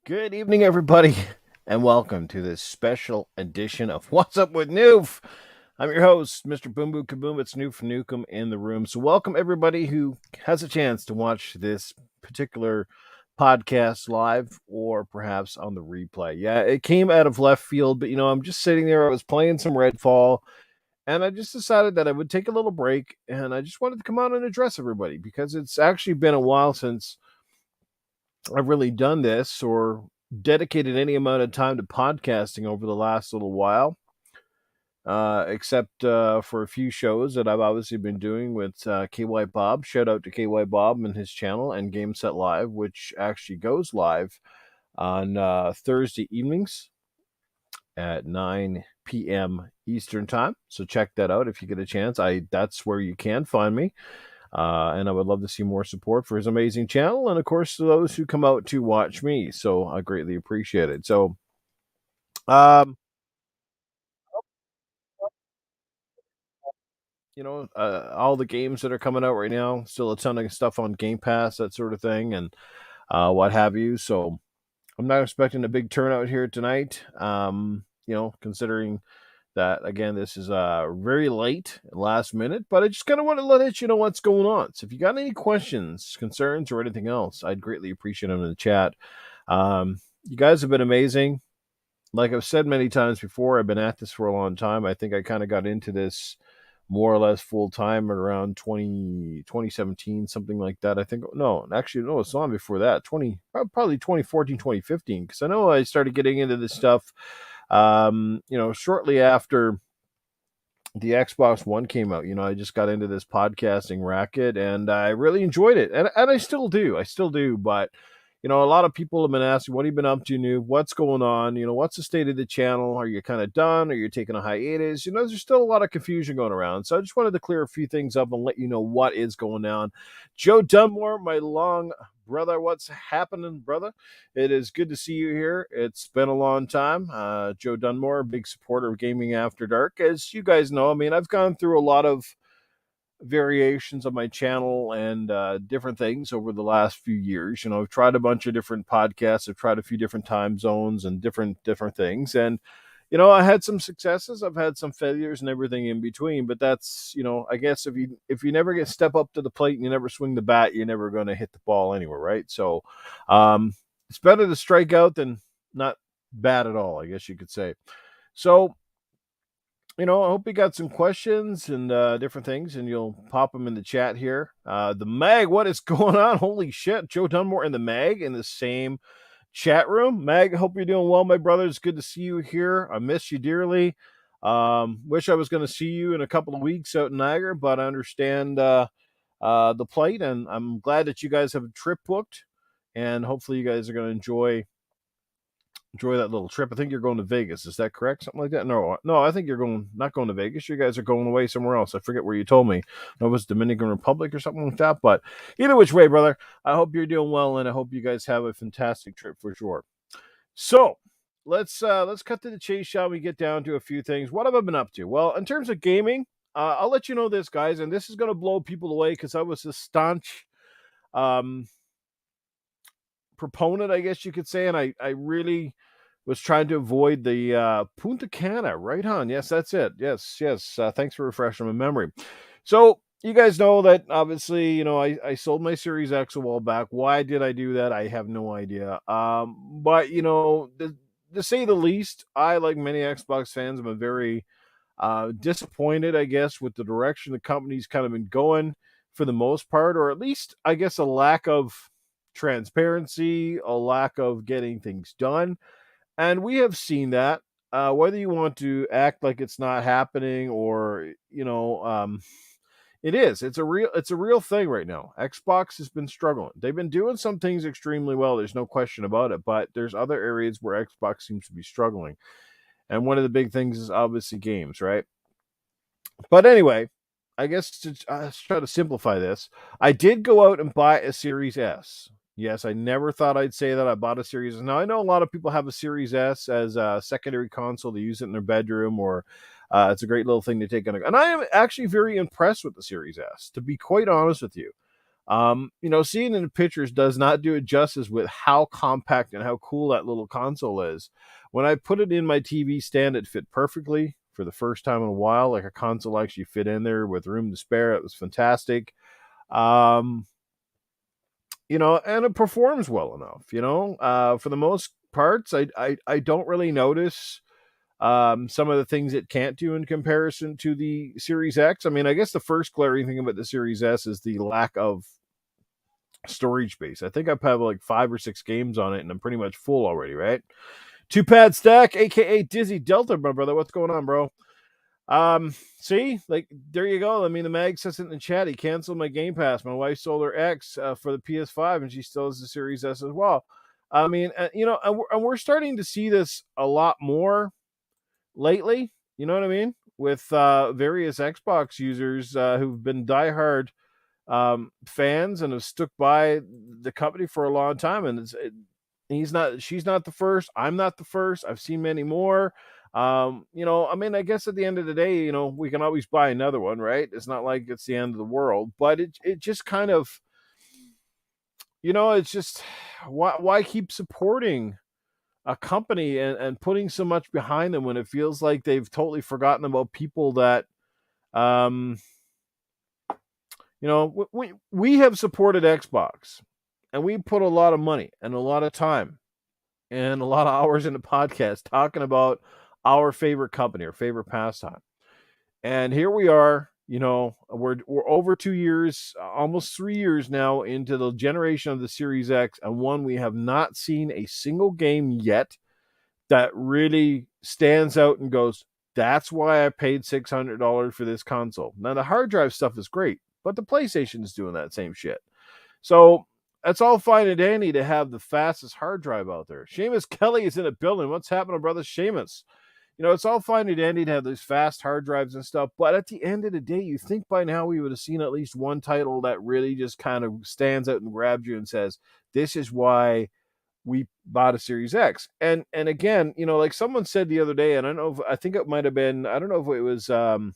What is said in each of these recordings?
Good evening, everybody, and welcome to this special edition of What's Up with Noof. I'm your host, Mr. Boom Boom Kaboom. It's Noof Nukem in the room. So, welcome everybody who has a chance to watch this particular podcast live or perhaps on the replay. Yeah, it came out of left field, but I'm just sitting there. I was playing some Redfall, and I just decided that I would take a little break, and I just wanted to come out and address everybody because it's actually been a while since I've really done this or dedicated any amount of time to podcasting over the last little while, except for a few shows that I've obviously been doing with KY Bob. Shout out to KY Bob and his channel and Game Set Live, which actually goes live on Thursday evenings at 9 p.m. Eastern Time. So check that out if you get a chance. That's where you can find me. And I would love to see more support for his amazing channel, and of course, to those who come out to watch me. So I greatly appreciate it. So, um, all the games that are coming out right now, still a ton of stuff on Game Pass, that sort of thing, and what have you. So I'm not expecting a big turnout here tonight. Considering that again, this is very late, last minute, but I just kind of want to let you know what's going on. So if you got any questions, concerns, or anything else, I'd greatly appreciate them in the chat. You guys have been amazing. Like I've said many times before, I've been at this for a long time. I think I kind of got into this more or less full time at around 2017, something like that. I think, no, actually, no, it's long before that, probably 2014, 2015, because I know I started getting into this stuff, shortly after the Xbox One came out. I just got into this podcasting racket and I really enjoyed it. And I still do. I still do. But, a lot of people have been asking, what have you been up to, new? What's going on? What's the state of the channel? Are you kind of done? Are you taking a hiatus? There's still a lot of confusion going around. So I just wanted to clear a few things up and let you know what is going on. Joe Dunmore, my long brother, what's happening, brother? It is good to see you here. It's been a long time. Joe Dunmore, big supporter of Gaming After Dark. As you guys know, I mean, I've gone through a lot of variations of my channel and different things over the last few years. I've tried a bunch of different podcasts. I've tried a few different time zones and different things. And I had some successes. I've had some failures and everything in between. But that's I guess if you never get step up to the plate and you never swing the bat, you're never going to hit the ball anywhere, right? So it's better to strike out than not bad at all, I guess you could say. So I hope you got some questions and different things, and you'll pop them in the chat here. The Mag, what is going on? Holy shit, Joe Dunmore and the Mag in the same chat room. Mag, hope you're doing well, my brother. It's good to see you here. I miss you dearly. Wish I was going to see you in a couple of weeks out in Niagara, but I understand the plight, and I'm glad that you guys have a trip booked, and hopefully you guys are going to enjoy that little trip. I think you're going to Vegas. Is that correct? Something like that? No, I think you're not going to Vegas. You guys are going away somewhere else. I forget where you told me. No, it was Dominican Republic or something like that. But either which way, brother, I hope you're doing well, and I hope you guys have a fantastic trip for sure. So let's cut to the chase, shall we? Get down to a few things. What have I been up to? Well, in terms of gaming, I'll let you know this, guys, and this is going to blow people away because I was a staunch um, proponent, I guess you could say, and I really was trying to avoid the Punta Cana, right on. Yes, that's it. Yes. Thanks for refreshing my memory. So you guys know that obviously, I sold my Series X a while back. Why did I do that? I have no idea. But to say the least, I, like many Xbox fans, am a very disappointed, I guess, with the direction the company's kind of been going for the most part, or at least, I guess, a lack of transparency, a lack of getting things done. And we have seen that. Whether you want to act like it's not happening or it is. It's a real thing right now. Xbox has been struggling. They've been doing some things extremely well. There's no question about it. But there's other areas where Xbox seems to be struggling. And one of the big things is obviously games, right? But anyway, I guess to try to simplify this, I did go out and buy a Series S. Yes, I never thought I'd say that I bought a Series S. Now, I know a lot of people have a Series S as a secondary console. They use it in their bedroom, or it's a great little thing to take on. And I am actually very impressed with the Series S, to be quite honest with you. Seeing in the pictures does not do it justice with how compact and how cool that little console is. When I put it in my TV stand, it fit perfectly for the first time in a while. Like a console actually fit in there with room to spare. It was fantastic. Um, and it performs well enough. For the most parts, I don't really notice some of the things it can't do in comparison to the Series X. I mean, I guess the first glaring thing about the Series S is the lack of storage space. I think I have like 5 or 6 games on it, and I'm pretty much full already, right? 2 pad stack, aka Dizzy Delta, my brother. What's going on, bro? See, like there you go. I mean, the mag says it in the chat. He canceled my Game Pass. My wife sold her X for the PS5, and she still has the Series S as well. I mean, and we're starting to see this a lot more lately. You know what I mean? With various Xbox users who've been diehard fans and have stuck by the company for a long time, and she's not the first. I'm not the first. I've seen many more. I mean, I guess at the end of the day, we can always buy another one, right? It's not like it's the end of the world, but it just kind of, it's just why keep supporting a company and putting so much behind them when it feels like they've totally forgotten about people that, we have supported Xbox, and we put a lot of money and a lot of time and a lot of hours in the podcast talking about our favorite company, our favorite pastime. And here we are, we're over 2 years, almost 3 years now into the generation of the Series X, and one we have not seen a single game yet that really stands out and goes, that's why I paid $600 for this console. Now, the hard drive stuff is great, but the PlayStation is doing that same shit. So that's all fine and dandy to have the fastest hard drive out there. Seamus Kelly is in a building. What's happening, brother Seamus? It's all fine and dandy to have these fast hard drives and stuff, but at the end of the day, you think by now we would have seen at least one title that really just kind of stands out and grabs you and says, this is why we bought a Series X. And again, like someone said the other day, and I think it might have been, I don't know if it was Ryan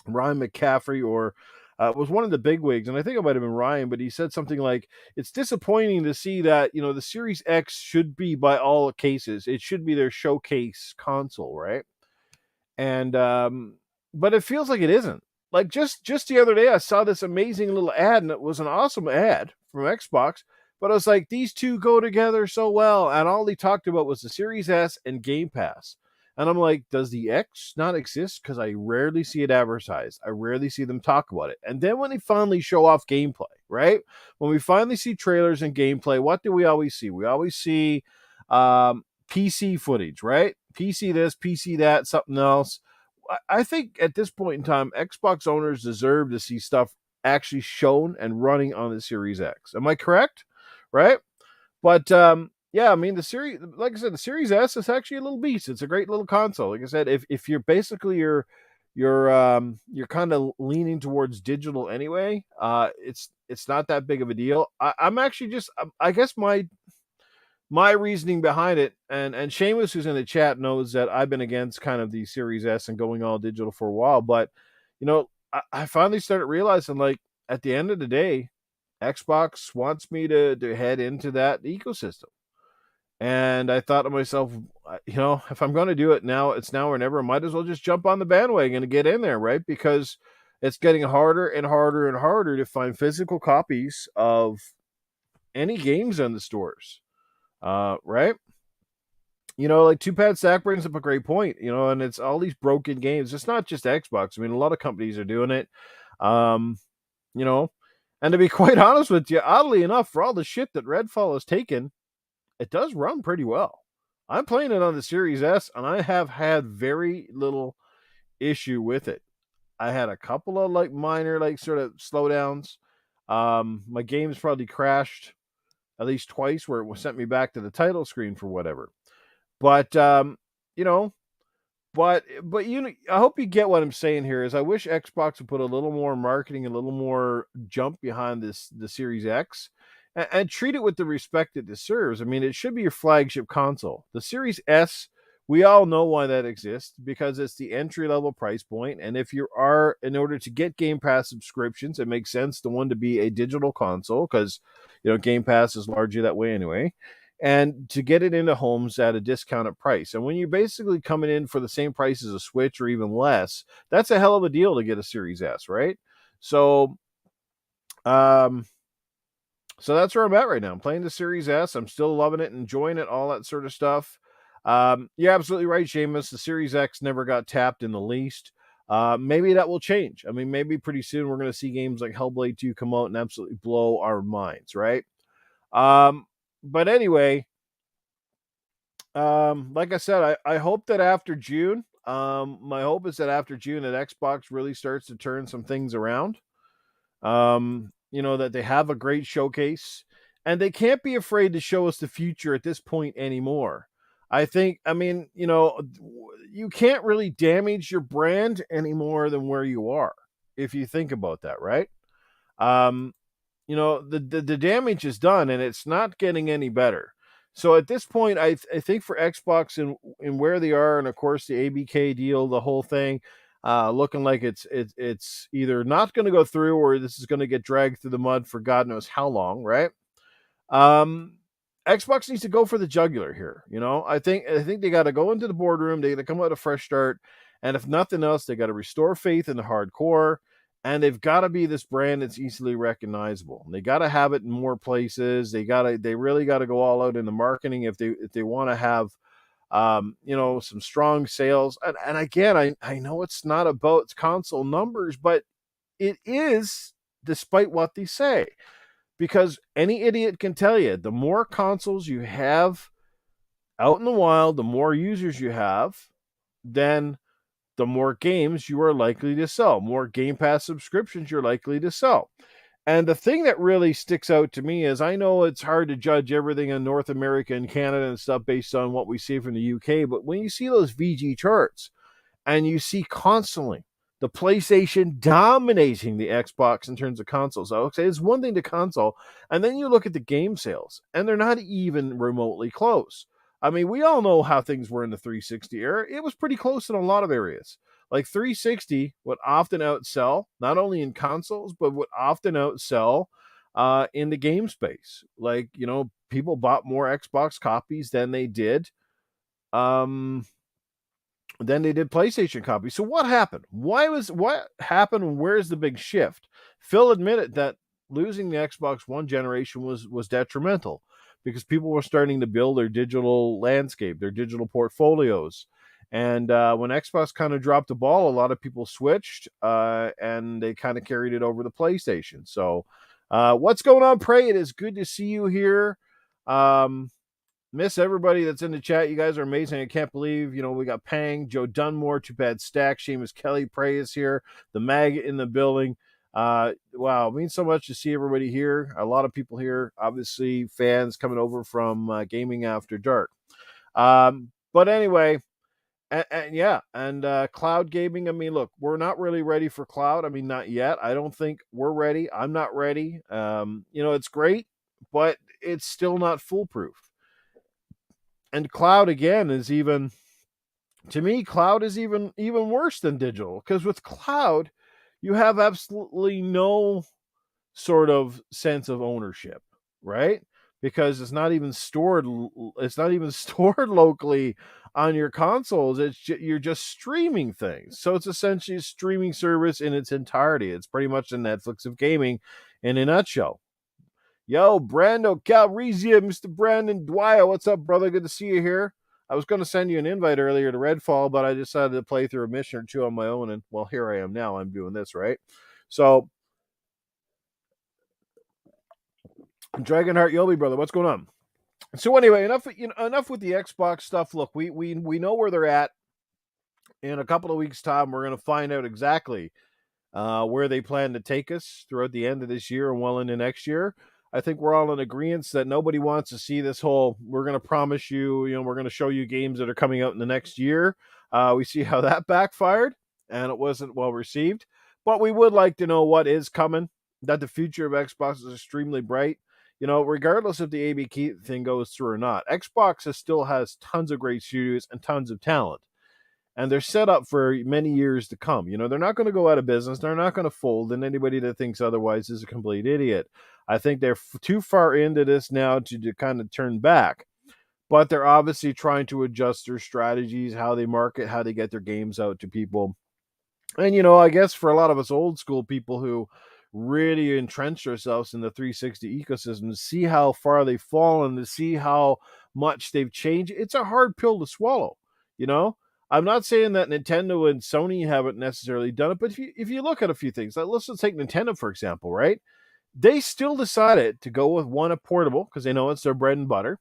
McCaffrey or it was one of the bigwigs, and I think it might have been Ryan, but he said something like, it's disappointing to see that, the Series X should be, by all cases, it should be their showcase console, right? And but it feels like it isn't. Like just the other day, I saw this amazing little ad, and it was an awesome ad from Xbox. But I was like, these two go together so well, and all they talked about was the Series S and Game Pass. And I'm like, does the X not exist? Because I rarely see it advertised. I rarely see them talk about it. And then when they finally show off gameplay, right? When we finally see trailers and gameplay, what do we always see? We always see PC footage, right? PC this, PC that, something else. I think at this point in time, Xbox owners deserve to see stuff actually shown and running on the Series X. Am I correct? Right? But yeah, I mean the series, like I said, the Series S is actually a little beast. It's a great little console. Like I said, if you're basically you're kind of leaning towards digital anyway, it's not that big of a deal. I'm actually just I guess my reasoning behind it, and Seamus, who's in the chat, knows that I've been against kind of the Series S and going all digital for a while. But I finally started realizing, like, at the end of the day, Xbox wants me to head into that ecosystem. And I thought to myself, if I'm going to do it now, it's now or never. I might as well just jump on the bandwagon and get in there, right? Because it's getting harder and harder and harder to find physical copies of any games in the stores, right? Like 2 pad stack brings up a great point, and it's all these broken games. It's not just Xbox. I mean, a lot of companies are doing it. And to be quite honest with you, oddly enough, for all the shit that Redfall has taken, it does run pretty well. I'm playing it on the Series S, and I have had very little issue with it. I had a couple of like minor, like sort of slowdowns. My game's probably crashed at least twice, where it sent me back to the title screen for whatever. But But I hope you get what I'm saying here. Is I wish Xbox would put a little more marketing, a little more jump behind the Series X, and treat it with the respect it deserves. I mean, it should be your flagship console. The Series S We all know why that exists, because it's the entry level price point. And if you are, in order to get Game Pass subscriptions, it makes sense the one to be a digital console, because Game Pass is largely that way anyway. And to get it into homes at a discounted price. And when you're basically coming in for the same price as a Switch or even less, that's a hell of a deal to get a Series S, right? So, um, so that's where I'm at right now. I'm playing the Series S. I'm still loving it, enjoying it, all that sort of stuff. You're absolutely right, Seamus. The Series X never got tapped in the least. Maybe that will change. I mean, maybe pretty soon we're going to see games like Hellblade 2 come out and absolutely blow our minds, right? But anyway, like I said, I hope that after June, my hope is that after June, that Xbox really starts to turn some things around. That they have a great showcase, and they can't be afraid to show us the future at this point anymore. I mean, you can't really damage your brand any more than where you are, if you think about that, right? Um, the damage is done, and it's not getting any better. So at this point, I think for Xbox and where they are, and of course the ABK deal, the whole thing, looking like it's either not going to go through, or this is going to get dragged through the mud for God knows how long, right? Um, Xbox needs to go for the jugular here. I think they got to go into the boardroom. They got to come out a fresh start, and if nothing else, they got to restore faith in the hardcore, and they've got to be this brand that's easily recognizable. They got to have it in more places. They really got to go all out in the marketing if they want to have some strong sales. And again, I know it's not about console numbers, but it is, despite what they say. Because any idiot can tell you, the more consoles you have out in the wild, the more users you have, then the more games you are likely to sell, more Game Pass subscriptions you're likely to sell. And the thing that really sticks out to me is, I know it's hard to judge everything in North America and Canada and stuff based on what we see from the UK, but when you see those VG charts, and you see constantly the PlayStation dominating the Xbox in terms of consoles. I would say it's one thing to console, and then you look at the game sales, and they're not even remotely close. I mean, we all know how things were in the 360 era. It was pretty close in a lot of areas. Like 360 would often outsell, not only in consoles, but would often outsell in the game space. Like, people bought more Xbox copies um, than they did PlayStation copies. So what happened? What happened? Where's the big shift? Phil admitted that losing the Xbox One generation was detrimental, because people were starting to build their digital landscape, their digital portfolios. And when Xbox kind of dropped the ball, a lot of people switched, and they kind of carried it over to PlayStation. So what's going on, Prey? It is good to see you here. Miss everybody that's in the chat. You guys are amazing. I can't believe, we got Pang, Joe Dunmore, Too Bad Stack, Seamus Kelly, Prey is here, the Maggot in the building. Wow, it means so much to see everybody here. A lot of people here, obviously fans coming over from Gaming After Dark. But anyway, and cloud gaming. I mean, look, we're not really ready for cloud. I mean, not yet. I don't think we're ready. I'm not ready. It's great, but it's still not foolproof. And cloud, again, is even, to me, cloud is even worse than digital, because with cloud you have absolutely no sort of sense of ownership, right? Because it's not even stored locally on your consoles. You're just streaming things. So it's essentially a streaming service in its entirety. It's pretty much the Netflix of gaming in a nutshell. Yo, Brando Calrissian, Mr. Brandon Dwyer, what's up, brother? Good to see you here. I was going to send you an invite earlier to Redfall, but I decided to play through a mission or two on my own, and, well, here I am now. I'm doing this, right? So, Dragonheart Yobi, brother, what's going on? So anyway, enough with the Xbox stuff. Look, we know where they're at. In a couple of weeks' time, we're going to find out exactly where they plan to take us throughout the end of this year and well into next year. I think we're all in agreement that nobody wants to see this whole, we're going to promise you, we're going to show you games that are coming out in the next year. We see how that backfired, and it wasn't well received. But we would like to know what is coming, that the future of Xbox is extremely bright. regardless if the ABK thing goes through or not, Xbox still has tons of great studios and tons of talent. And they're set up for many years to come. They're not going to go out of business. They're not going to fold. And anybody that thinks otherwise is a complete idiot. I think they're too far into this now to kind of turn back. But they're obviously trying to adjust their strategies, how they market, how they get their games out to people. And I guess for a lot of us old school people who really entrenched ourselves in the 360 ecosystem, to see how far they've fallen, to see how much they've changed, it's a hard pill to swallow. You know, I'm not saying that Nintendo and Sony haven't necessarily done it, but if you look at a few things, like let's just take Nintendo for example, right? They still decided to go with one a portable because they know it's their bread and butter,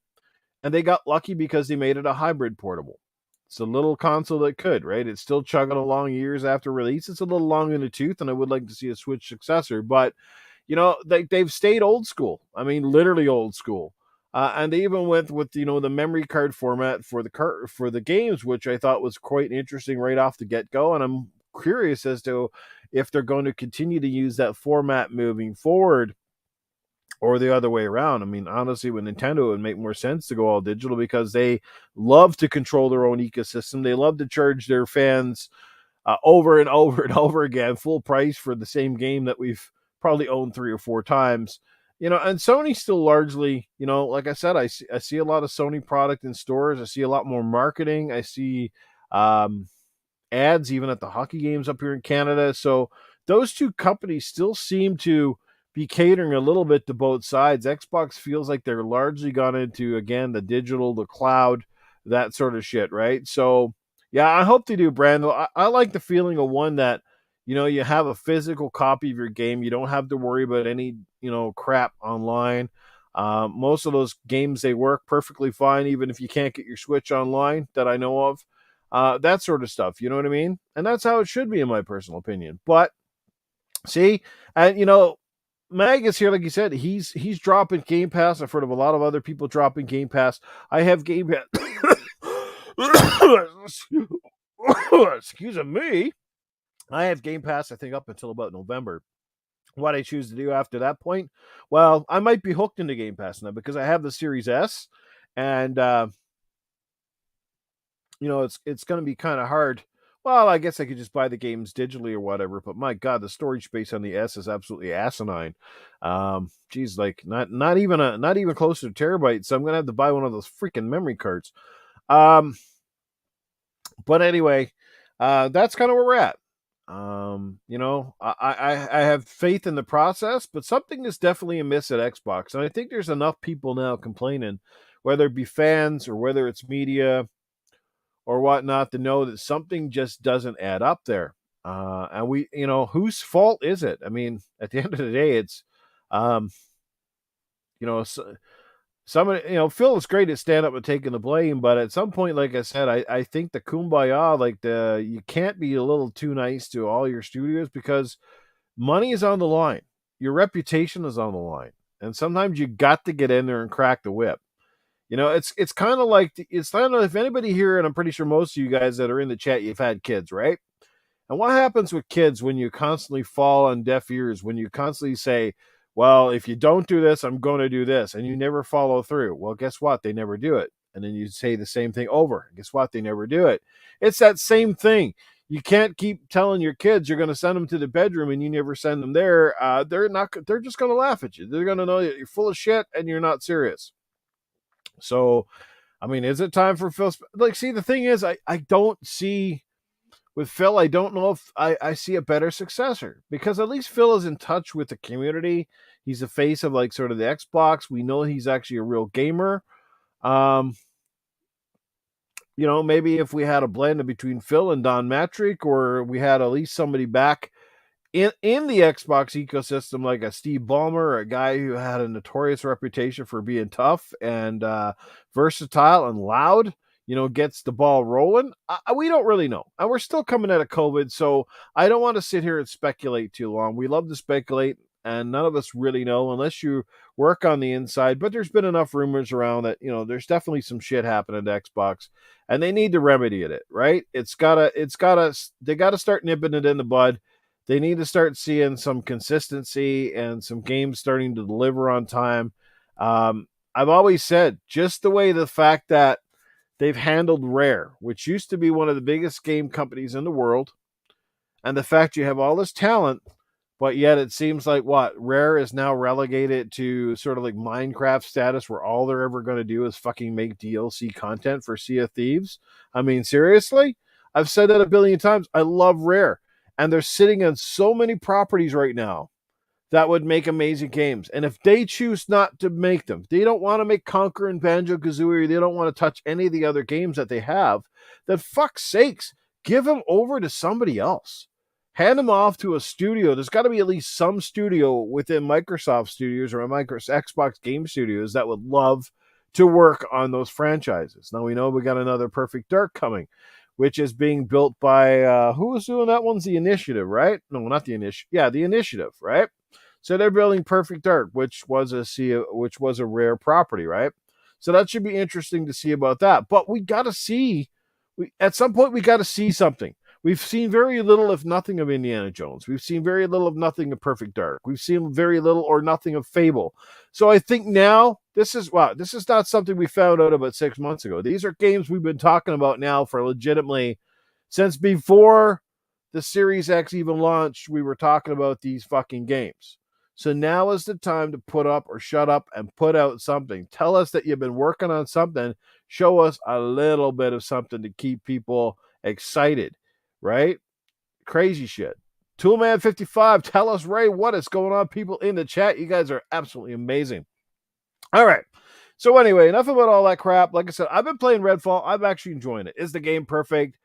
and they got lucky because they made it a hybrid portable. It's a little console that could, right? It's still chugging along years after release. It's a little long in the tooth, and I would like to see a Switch successor. But they've stayed old school. I mean, literally old school. And they even went with the memory card format for the games, which I thought was quite interesting right off the get go. And I'm curious as to if they're going to continue to use that format moving forward, or the other way around. I mean, honestly, with Nintendo, it would make more sense to go all digital because they love to control their own ecosystem. They love to charge their fans over and over and over again, full price for the same game that we've probably owned 3 or 4 times. And Sony still largely, like I said, I see a lot of Sony product in stores. I see a lot more marketing. I see ads even at the hockey games up here in Canada. So those two companies still seem to be catering a little bit to both sides. Xbox feels like they're largely gone into, again, the digital, the cloud, that sort of shit, right? So yeah, I hope they do, Brandon. I like the feeling of one that you have a physical copy of your game. You don't have to worry about any crap online. Most of those games, they work perfectly fine, even if you can't get your Switch online that I know of. That sort of stuff, you know what I mean? And that's how it should be, in my personal opinion. But see, and Mag is here, like you said, he's dropping Game Pass. I've heard of a lot of other people dropping Game Pass. I have Game Pass. Excuse me. I have Game Pass, I think, up until about November. What I choose to do after that point, well, I might be hooked into Game Pass now because I have the Series S, and it's going to be kind of hard. Well, I guess I could just buy the games digitally or whatever, but my God, the storage space on the S is absolutely asinine. Geez, like not even close to a terabyte. So I'm gonna have to buy one of those freaking memory cards. But anyway, that's kind of where we're at. I have faith in the process, but something is definitely amiss at Xbox, and I think there's enough people now complaining, whether it be fans or whether it's media or whatnot, to know that something just doesn't add up there. And whose fault is it? I mean, at the end of the day, it's, somebody, Phil is great at stand up and taking the blame, but at some point, like I said, I think the kumbaya, like you can't be a little too nice to all your studios because money is on the line. Your reputation is on the line. And sometimes you got to get in there and crack the whip. It's kind of like, it's I don't know if anybody here, and I'm pretty sure most of you guys that are in the chat, you've had kids, right? And what happens with kids when you constantly fall on deaf ears, when you constantly say, well, if you don't do this, I'm going to do this, and you never follow through? Well, guess what? They never do it. And then you say the same thing over. Guess what? They never do it. It's that same thing. You can't keep telling your kids you're going to send them to the bedroom and you never send them there. They're just going to laugh at you. They're going to know that you're full of shit and you're not serious. So, I mean, is it time for Phil? See, the thing is, I don't see with Phil, I don't know if I see a better successor, because at least Phil is in touch with the community. He's the face of sort of the Xbox. We know he's actually a real gamer. Maybe if we had a blend between Phil and Don Matrick, or we had at least somebody back in the Xbox ecosystem, like a Steve Ballmer, a guy who had a notorious reputation for being tough and versatile and loud, gets the ball rolling. We don't really know. And we're still coming out of COVID, so I don't want to sit here and speculate too long. We love to speculate, and none of us really know unless you work on the inside. But there's been enough rumors around that, there's definitely some shit happening to Xbox, and they need to remedy it, right? They gotta start nipping it in the bud. They need to start seeing some consistency and some games starting to deliver on time. I've always said just the fact that they've handled Rare, which used to be one of the biggest game companies in the world, and the fact you have all this talent, but yet it seems like what Rare is now relegated to sort of like Minecraft status, where all they're ever going to do is fucking make DLC content for Sea of Thieves. I mean, seriously, I've said that a billion times. I love Rare, and they're sitting on so many properties right now that would make amazing games. And if they choose not to make them, they don't want to make Conquer and Banjo Kazooie, they don't want to touch any of the other games that they have, then fuck's sakes, give them over to somebody else. Hand them off to a studio. There's got to be at least some studio within Microsoft Studios or Xbox Game Studios that would love to work on those franchises. Now we know we got another Perfect Dark coming, which is being built by who was doing that one's The Initiative, right? No, not The Initiative. Yeah, The Initiative, right? So they're building Perfect Dark, which was a Rare property, right? So that should be interesting to see about that. But we got to see, at some point we got to see something. We've seen very little, if nothing, of Indiana Jones. We've seen very little of nothing of Perfect Dark. We've seen very little or nothing of Fable. So I think now this is not something we found out about 6 months ago. These are games we've been talking about now for legitimately since before the Series X even launched. We were talking about these fucking games. So now is the time to put up or shut up and put out something. Tell us that you've been working on something. Show us a little bit of something to keep people excited, right? Crazy shit. Toolman55, tell us, Ray, what is going on? People in the chat, you guys are absolutely amazing. All right. So anyway, enough about all that crap. Like I said, I've been playing Redfall. I'm actually enjoying it. Is the game perfect?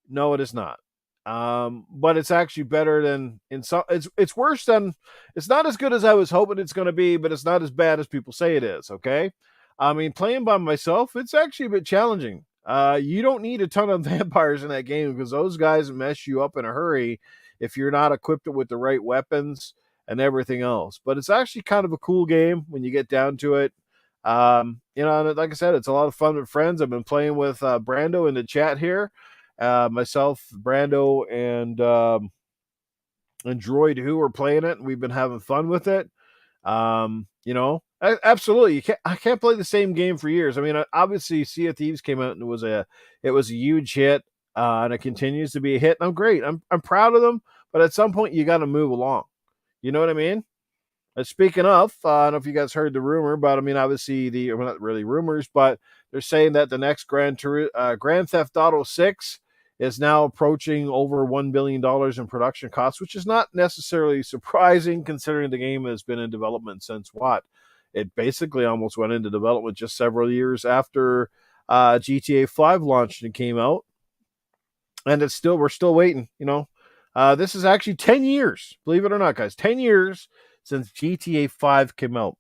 No, it is not. But it's actually better than in some. It's worse than. It's not as good as I was hoping it's going to be, but it's not as bad as people say it is. Okay, I mean, playing by myself, it's actually a bit challenging. You don't need a ton of vampires in that game because those guys mess you up in a hurry if you're not equipped with the right weapons and everything else. But it's actually kind of a cool game when you get down to it. Like I said, it's a lot of fun with friends. I've been playing with Brando in the chat here. Myself, Brando, and Droid who are playing it, and we've been having fun with it. Absolutely, I can't play the same game for years. I mean, obviously, Sea of Thieves came out and it was a huge hit, and it continues to be a hit. And I'm great. I'm proud of them, but at some point, you got to move along. You know what I mean? Speaking of, I don't know if you guys heard the rumor, but I mean, obviously, not really rumors, but they're saying that the next Grand Theft Auto 6 is now approaching over $1 billion in production costs, which is not necessarily surprising considering the game has been in development since what? It basically almost went into development just several years after GTA 5 launched and came out. And we're still waiting, this is actually 10 years, believe it or not, guys, 10 years since GTA 5 came out.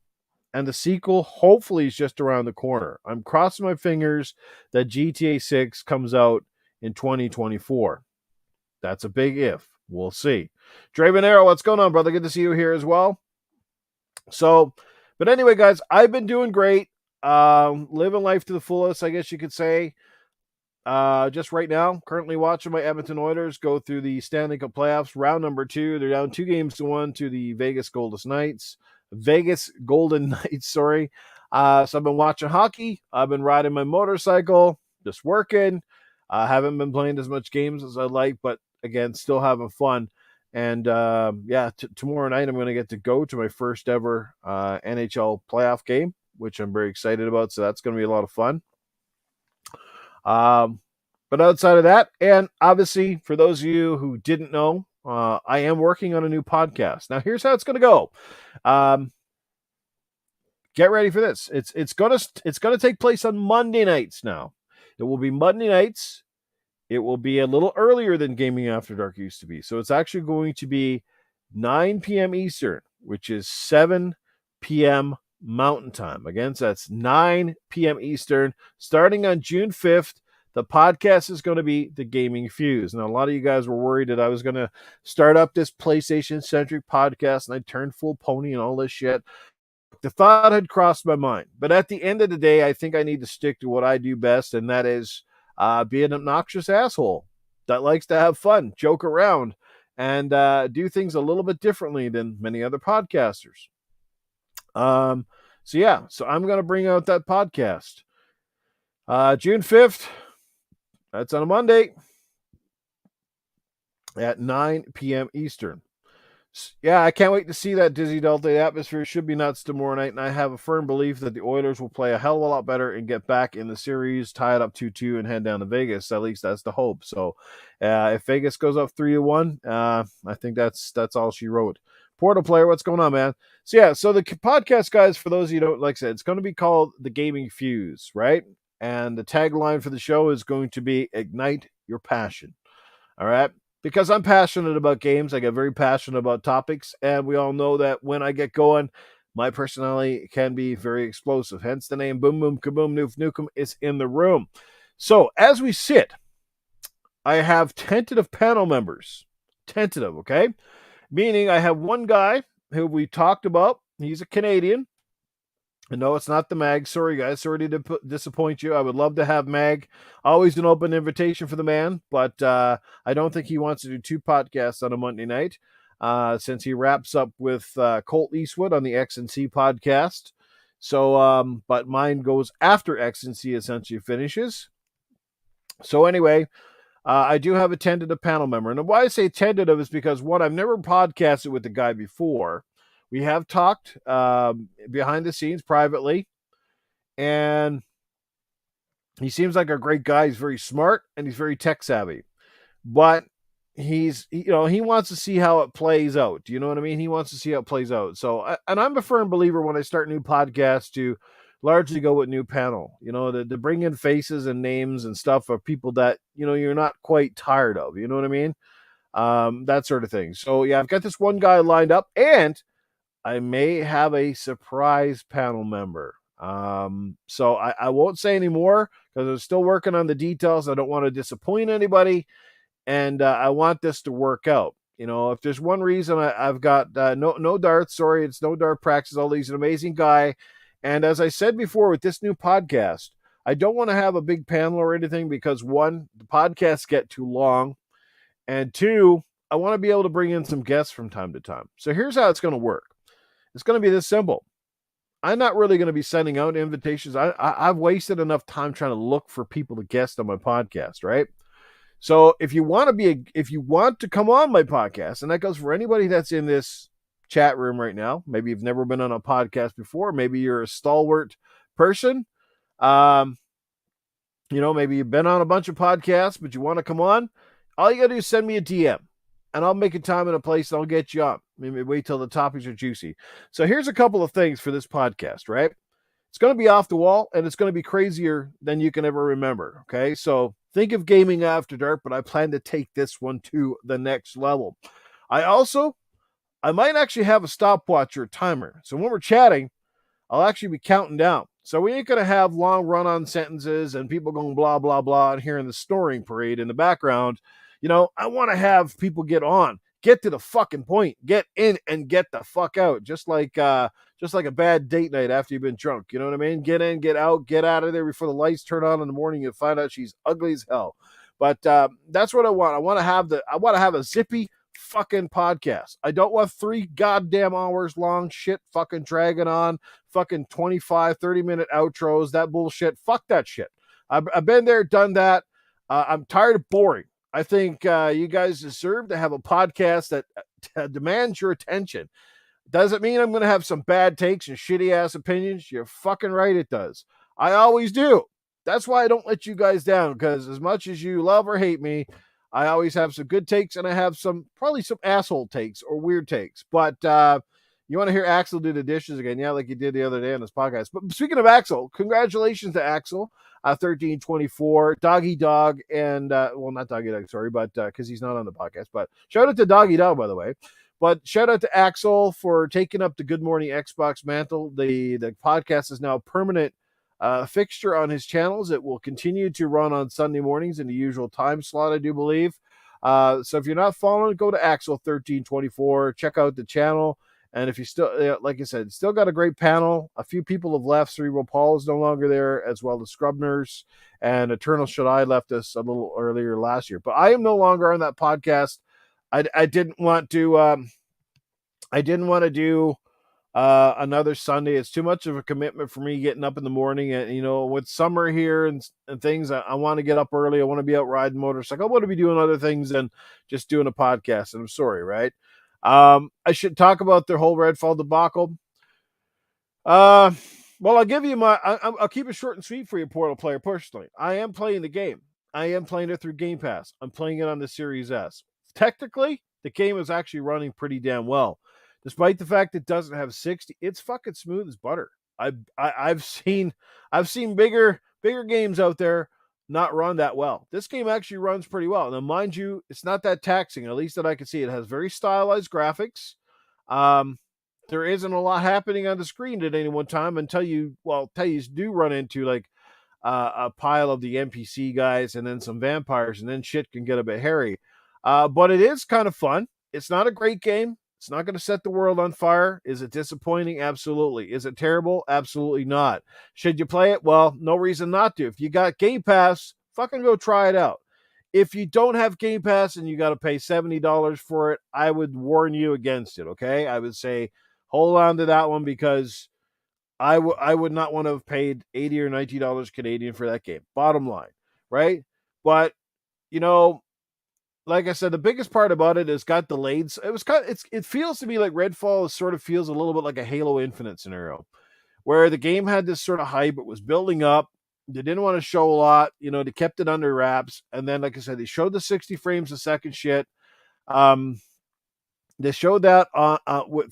And the sequel hopefully is just around the corner. I'm crossing my fingers that GTA 6 comes out in 2024. That's a big if. We'll see. Draven Arrow, what's going on, brother? Good to see you here as well. So, but anyway, guys, I've been doing great. Living life to the fullest, I guess you could say. Just right now, currently watching my Edmonton Oilers go through the Stanley Cup playoffs, round number 2. They're down 2-1 to the Vegas Golden Knights. Sorry. So I've been watching hockey. I've been riding my motorcycle, just working. I haven't been playing as much games as I'd like, but again, still having fun. And tomorrow night I'm going to get to go to my first ever NHL playoff game, which I'm very excited about. So that's going to be a lot of fun. But outside of that, and obviously for those of you who didn't know, I am working on a new podcast. Now here's how it's going to go. Get ready for this. It's going to take place on Monday nights now. It will be Monday nights. It will be a little earlier than Gaming After Dark used to be. So it's actually going to be 9 p.m. Eastern, which is 7 p.m. Mountain Time. Again, so that's 9 p.m. Eastern. Starting on June 5th, the podcast is going to be The Gaming Fuse. Now, a lot of you guys were worried that I was going to start up this PlayStation-centric podcast and I turned full pony and all this shit. The thought had crossed my mind. But at the end of the day, I think I need to stick to what I do best, and that is be an obnoxious asshole that likes to have fun, joke around, and do things a little bit differently than many other podcasters. So I'm going to bring out that podcast. June 5th, that's on a Monday at 9 p.m. Eastern. Yeah, I can't wait to see that Dizzy Delta. The atmosphere should be nuts tomorrow night, and I have a firm belief that the Oilers will play a hell of a lot better and get back in the series, tie it up 2-2, and head down to Vegas. At least that's the hope. So, if Vegas goes up 3-1, I think that's all she wrote. Portal player, what's going on, man? So the podcast, guys, for those of you who don't, like I said, it's going to be called The Gaming Fuse, right? And the tagline for the show is going to be Ignite Your Passion. All right? Because I'm passionate about games, I get very passionate about topics, and we all know that when I get going, my personality can be very explosive. Hence the name Boom Boom Kaboom Noof Nukem is in the room. So as we sit, I have tentative panel members. Tentative, okay? Meaning I have one guy who we talked about. He's a Canadian. No, it's not the Mag. Sorry, guys. Sorry to disappoint you. I would love to have Mag. Always an open invitation for the man, but I don't think he wants to do 2 podcasts on a Monday night since he wraps up with Colt Eastwood on the X&C podcast. So, but mine goes after X&C essentially finishes. So anyway, I do have a tentative panel member. And why I say tentative is because, one, I've never podcasted with the guy before. We have talked behind the scenes privately, and he seems like a great guy. He's very smart and he's very tech savvy, but he wants to see how it plays out. Do you know what I mean? He wants to see how it plays out. So, and I'm a firm believer when I start new podcasts to largely go with new panel, to bring in faces and names and stuff of people that, you're not quite tired of, you know what I mean? That sort of thing. So yeah, I've got this one guy lined up, and I may have a surprise panel member. So I won't say any more because I'm still working on the details. I don't want to disappoint anybody, and I want this to work out. If there's one reason I've got no darts, sorry, it's no dart practice. Although he's an amazing guy, and as I said before with this new podcast, I don't want to have a big panel or anything because, one, the podcasts get too long, and two, I want to be able to bring in some guests from time to time. So here's how it's going to work. It's going to be this simple. I'm not really going to be sending out invitations. I've wasted enough time trying to look for people to guest on my podcast, right? So if you want to come on my podcast, and that goes for anybody that's in this chat room right now, maybe you've never been on a podcast before, maybe you're a stalwart person, maybe you've been on a bunch of podcasts, but you want to come on, all you got to do is send me a DM. And I'll make a time and a place, and I'll get you on. Maybe wait till the topics are juicy. So here's a couple of things for this podcast, right? It's going to be off the wall, and it's going to be crazier than you can ever remember, okay? So think of Gaming After Dark, but I plan to take this one to the next level. I might actually have a stopwatch or a timer. So when we're chatting, I'll actually be counting down. So we ain't going to have long run-on sentences and people going blah, blah, blah, and hearing the snoring parade in the background. I want to have people get on, get to the fucking point, get in and get the fuck out. Just like a bad date night after you've been drunk. You know what I mean? Get in, get out of there before the lights turn on in the morning. You find out she's ugly as hell. But that's what I want. I want to have a zippy fucking podcast. I don't want 3 goddamn hours long shit fucking dragging on, fucking 25, 30-minute outros, that bullshit. Fuck that shit. I've been there, done that. I'm tired of boring. I think you guys deserve to have a podcast that demands your attention. Does it mean I'm going to have some bad takes and shitty ass opinions? You're fucking right, it does. I always do. That's why I don't let you guys down, because as much as you love or hate me, I always have some good takes, and I have probably some asshole takes or weird takes. But you want to hear Axel do the dishes again? Yeah, like he did the other day on this podcast. But speaking of Axel, congratulations to Axel. 1324, Doggy Dog, and well, not Doggy Dog, sorry, but because he's not on the podcast. But shout out to Doggy Dog, by the way. But shout out to Axel for taking up the Good Morning Xbox mantle. The podcast is now a permanent fixture on his channels. It will continue to run on Sunday mornings in the usual time slot, I do believe. So if you're not following, go to Axel 1324. Check out the channel. And if you still, like I said, still got a great panel. A few people have left. Cerebral Paul is no longer there, as well as Scrub Nurse, and Eternal Shaddai left us a little earlier last year. But I am no longer on that podcast. I didn't want to. I didn't want to do another Sunday. It's too much of a commitment for me getting up in the morning. And, with summer here and things, I want to get up early. I want to be out riding motorcycle. I want to be doing other things than just doing a podcast. And I'm sorry, right? I should talk about the whole Redfall debacle. Uh, well, I'll give you I'll keep it short and sweet for you, Portal player. Personally, I am playing the game. I am playing it through Game Pass. I'm playing it on the Series S. Technically, the game is actually running pretty damn well, despite the fact it doesn't have 60. It's fucking smooth as butter. I've seen bigger games out there not run that well. This game actually runs pretty well. Now, mind you, it's not that taxing. At least that I can see. It has very stylized graphics. Um, there isn't a lot happening on the screen at any one time until you do run into like a pile of the NPC guys and then some vampires, and then shit can get a bit hairy. But it is kind of fun. It's not a great game. It's not going to set the world on fire. Is it disappointing? Absolutely. Is it terrible? Absolutely not. Should you play it? Well, no reason not to. If you got Game Pass, fucking go try it out. If you don't have Game Pass and you got to pay $70 for it, I would warn you against it, okay? I would say hold on to that one, because I would not want to have paid $80 or $90 Canadian for that game. Bottom line, right? But, like I said, the biggest part about it is got delayed. It feels to me like Redfall sort of feels a little bit like a Halo Infinite scenario, where the game had this sort of hype. It was building up. They didn't want to show a lot. They kept it under wraps. And then, like I said, they showed the 60 frames a second shit. They showed that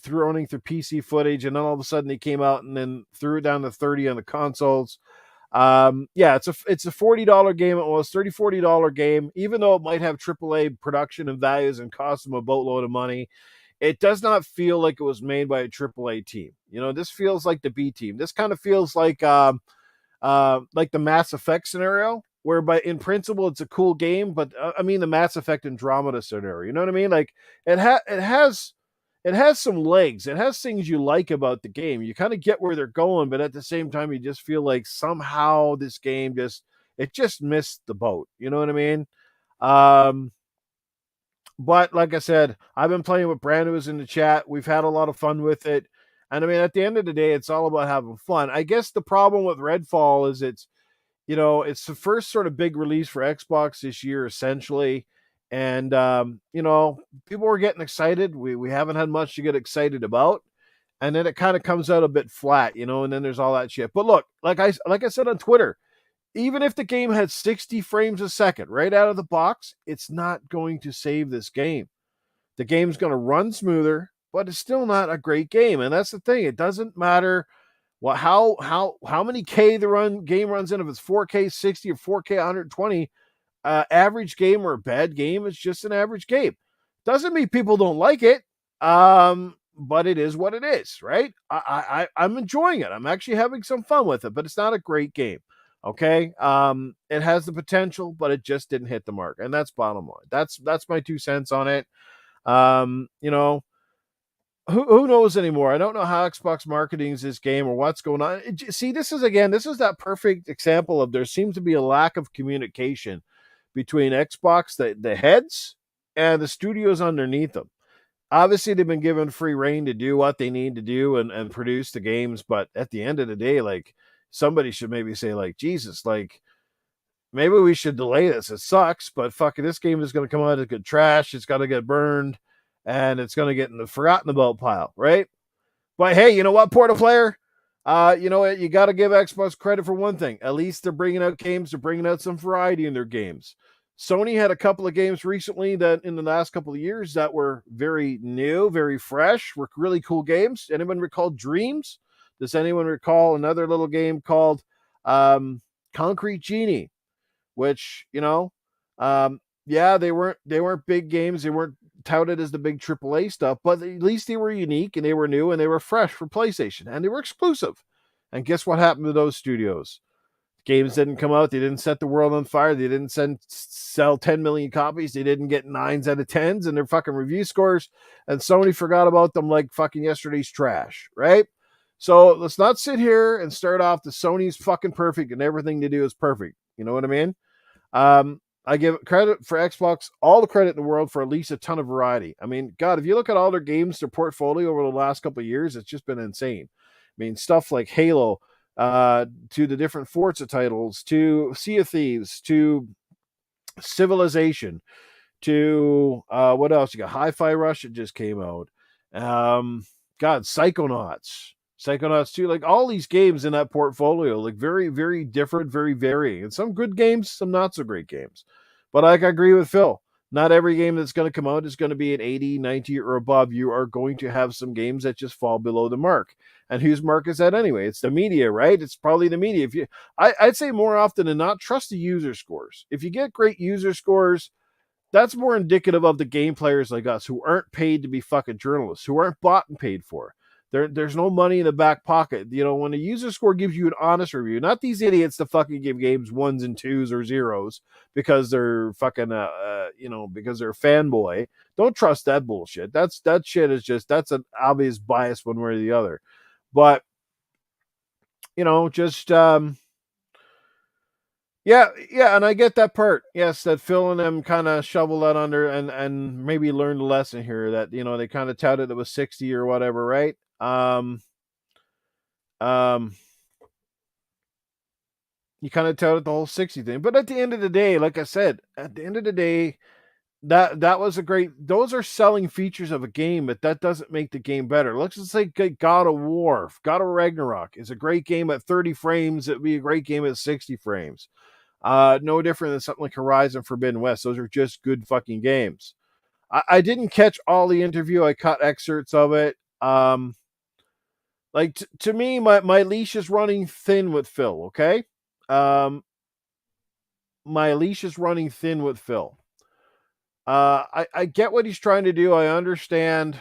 through running through PC footage, and then all of a sudden they came out and then threw it down to 30 on the consoles. It's a $40 game. It was $40 game, even though it might have AAA production and values and cost them a boatload of money. It does not feel like it was made by a AAA team. This feels like the B team. This kind of feels like the Mass Effect scenario, whereby in principle it's a cool game, but I mean the Mass Effect Andromeda scenario. You know what I mean? Like it has some legs. It has things you like about the game. You kind of get where they're going, but at the same time, you just feel like somehow this game just missed the boat. You know what I mean? But like I said, I've been playing with Brand, who's in the chat. We've had a lot of fun with it. And I mean, at the end of the day, it's all about having fun. I guess the problem with Redfall is it's the first sort of big release for Xbox this year, essentially. And, people were getting excited. We haven't had much to get excited about. And then it kind of comes out a bit flat, and then there's all that shit. But look, like I said on Twitter, even if the game had 60 frames a second right out of the box, it's not going to save this game. The game's going to run smoother, but it's still not a great game. And that's the thing. It doesn't matter how many K the game runs in, if it's 4K 60 or 4K 120. Average game or a bad game is just an average game. Doesn't mean people don't like it, but it is what it is, right? I'm enjoying it. I'm actually having some fun with it, but it's not a great game. Okay, it has the potential, but it just didn't hit the mark, and that's bottom line. That's my 2 cents on it. Who knows anymore? I don't know how Xbox marketing's this game or what's going on. See, this is that perfect example of there seems to be a lack of communication between Xbox, the heads, and the studios underneath them. Obviously, they've been given free reign to do what they need to do and produce the games, but at the end of the day, like, somebody should maybe say, like, Jesus, like, maybe we should delay this. It sucks, but fucking this game is going to come out as good trash. It's got to get burned, and it's going to get in the forgotten about pile, right? But hey, you know what, Portal player? You know what? You got to give Xbox credit for one thing. At least they're bringing out games. They're bringing out some variety in their games. Sony had a couple of games recently that in the last couple of years that were very new, very fresh, were really cool games. Anyone recall Dreams? Does anyone recall another little game called Concrete Genie? Which, they weren't big games. They weren't touted as the big AAA stuff, but at least they were unique and they were new and they were fresh for PlayStation and they were exclusive. And guess what happened to those studios? Games didn't come out. They didn't set the world on fire. They didn't sell 10 million copies. They didn't get 9s out of 10s in their fucking review scores. And Sony forgot about them like fucking yesterday's trash, right? So let's not sit here and start off the Sony's fucking perfect and everything they do is perfect. You know what I mean? I give credit for Xbox, all the credit in the world for at least a ton of variety. I mean, God, if you look at all their games, their portfolio over the last couple of years, it's just been insane. I mean, stuff like Halo, to the different Forza titles, to Sea of Thieves, to Civilization, to what else? You got Hi-Fi Rush, it just came out. Um, God, Psychonauts 2, like all these games in that portfolio, like very, very different, very varying. And some good games, some not so great games. But I agree with Phil. Not every game that's going to come out is going to be an 80, 90, or above. You are going to have some games that just fall below the mark. And whose mark is that anyway? It's the media, right? It's probably the media. I'd say more often than not, trust the user scores. If you get great user scores, that's more indicative of the game players like us who aren't paid to be fucking journalists, who aren't bought and paid for. There's no money in the back pocket. You know, when a user score gives you an honest review, not these idiots that fucking give games ones and twos or zeros because they're fucking, because they're a fanboy. Don't trust that bullshit. That shit is just, that's an obvious bias one way or the other. But, just, yeah, and I get that part. Yes, that Phil and them kind of shovel that under and maybe learned a lesson here that they kind of touted it was 60 or whatever, right? Um, you kind of touted the whole 60 thing, but at the end of the day, like I said, at the end of the day, that was a great. Those are selling features of a game, but that doesn't make the game better. Let's just say God of War, God of Ragnarok is a great game at 30 frames. It'd be a great game at 60 frames. No different than something like Horizon Forbidden West. Those are just good fucking games. I didn't catch all the interview. I caught excerpts of it. To me, my leash is running thin with Phil. Okay, my leash is running thin with Phil. I get what he's trying to do. I understand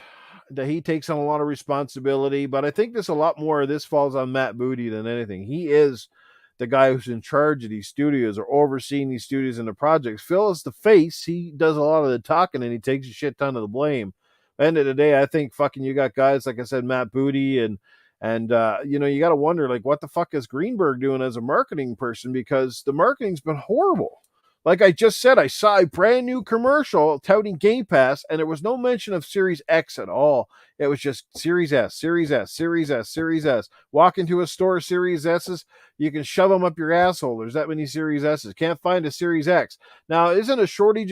that he takes on a lot of responsibility, but I think there's a lot more of this falls on Matt Booty than anything. He is the guy who's in charge of these studios or overseeing these studios and the projects. Phil is the face. He does a lot of the talking and he takes a shit ton of the blame. At the end of the day, I think fucking you got guys like I said, Matt Booty and you got to wonder like what the fuck is Greenberg doing as a marketing person because the marketing's been horrible. Like I just said, I saw a brand new commercial touting Game Pass, and there was no mention of Series X at all. It was just Series S, Series S, Series S, Series S. Walk into a store, Series S's, you can shove them up your asshole. There's that many Series S's. Can't find a Series X. Now, isn't a shortage,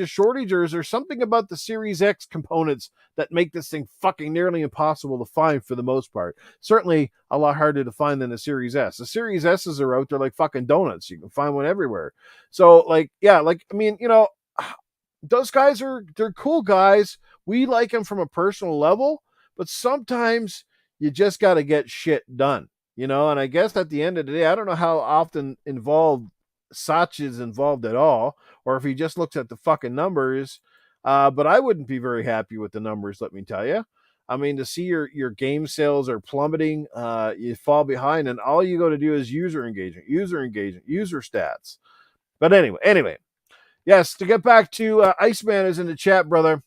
or is there something about the Series X components that make this thing fucking nearly impossible to find for the most part? Certainly a lot harder to find than the Series S. The Series S's are out there like fucking donuts. You can find one everywhere. So, those guys they're cool guys. We like them from a personal level, but sometimes you just got to get shit done, and I guess at the end of the day, I don't know how often involved Sach is involved at all, or if he just looks at the fucking numbers. But I wouldn't be very happy with the numbers, let me tell you. I mean, to see your game sales are plummeting, you fall behind, and all you got to do is user engagement, user stats. But anyway, yes, to get back to Iceman is in the chat, brother.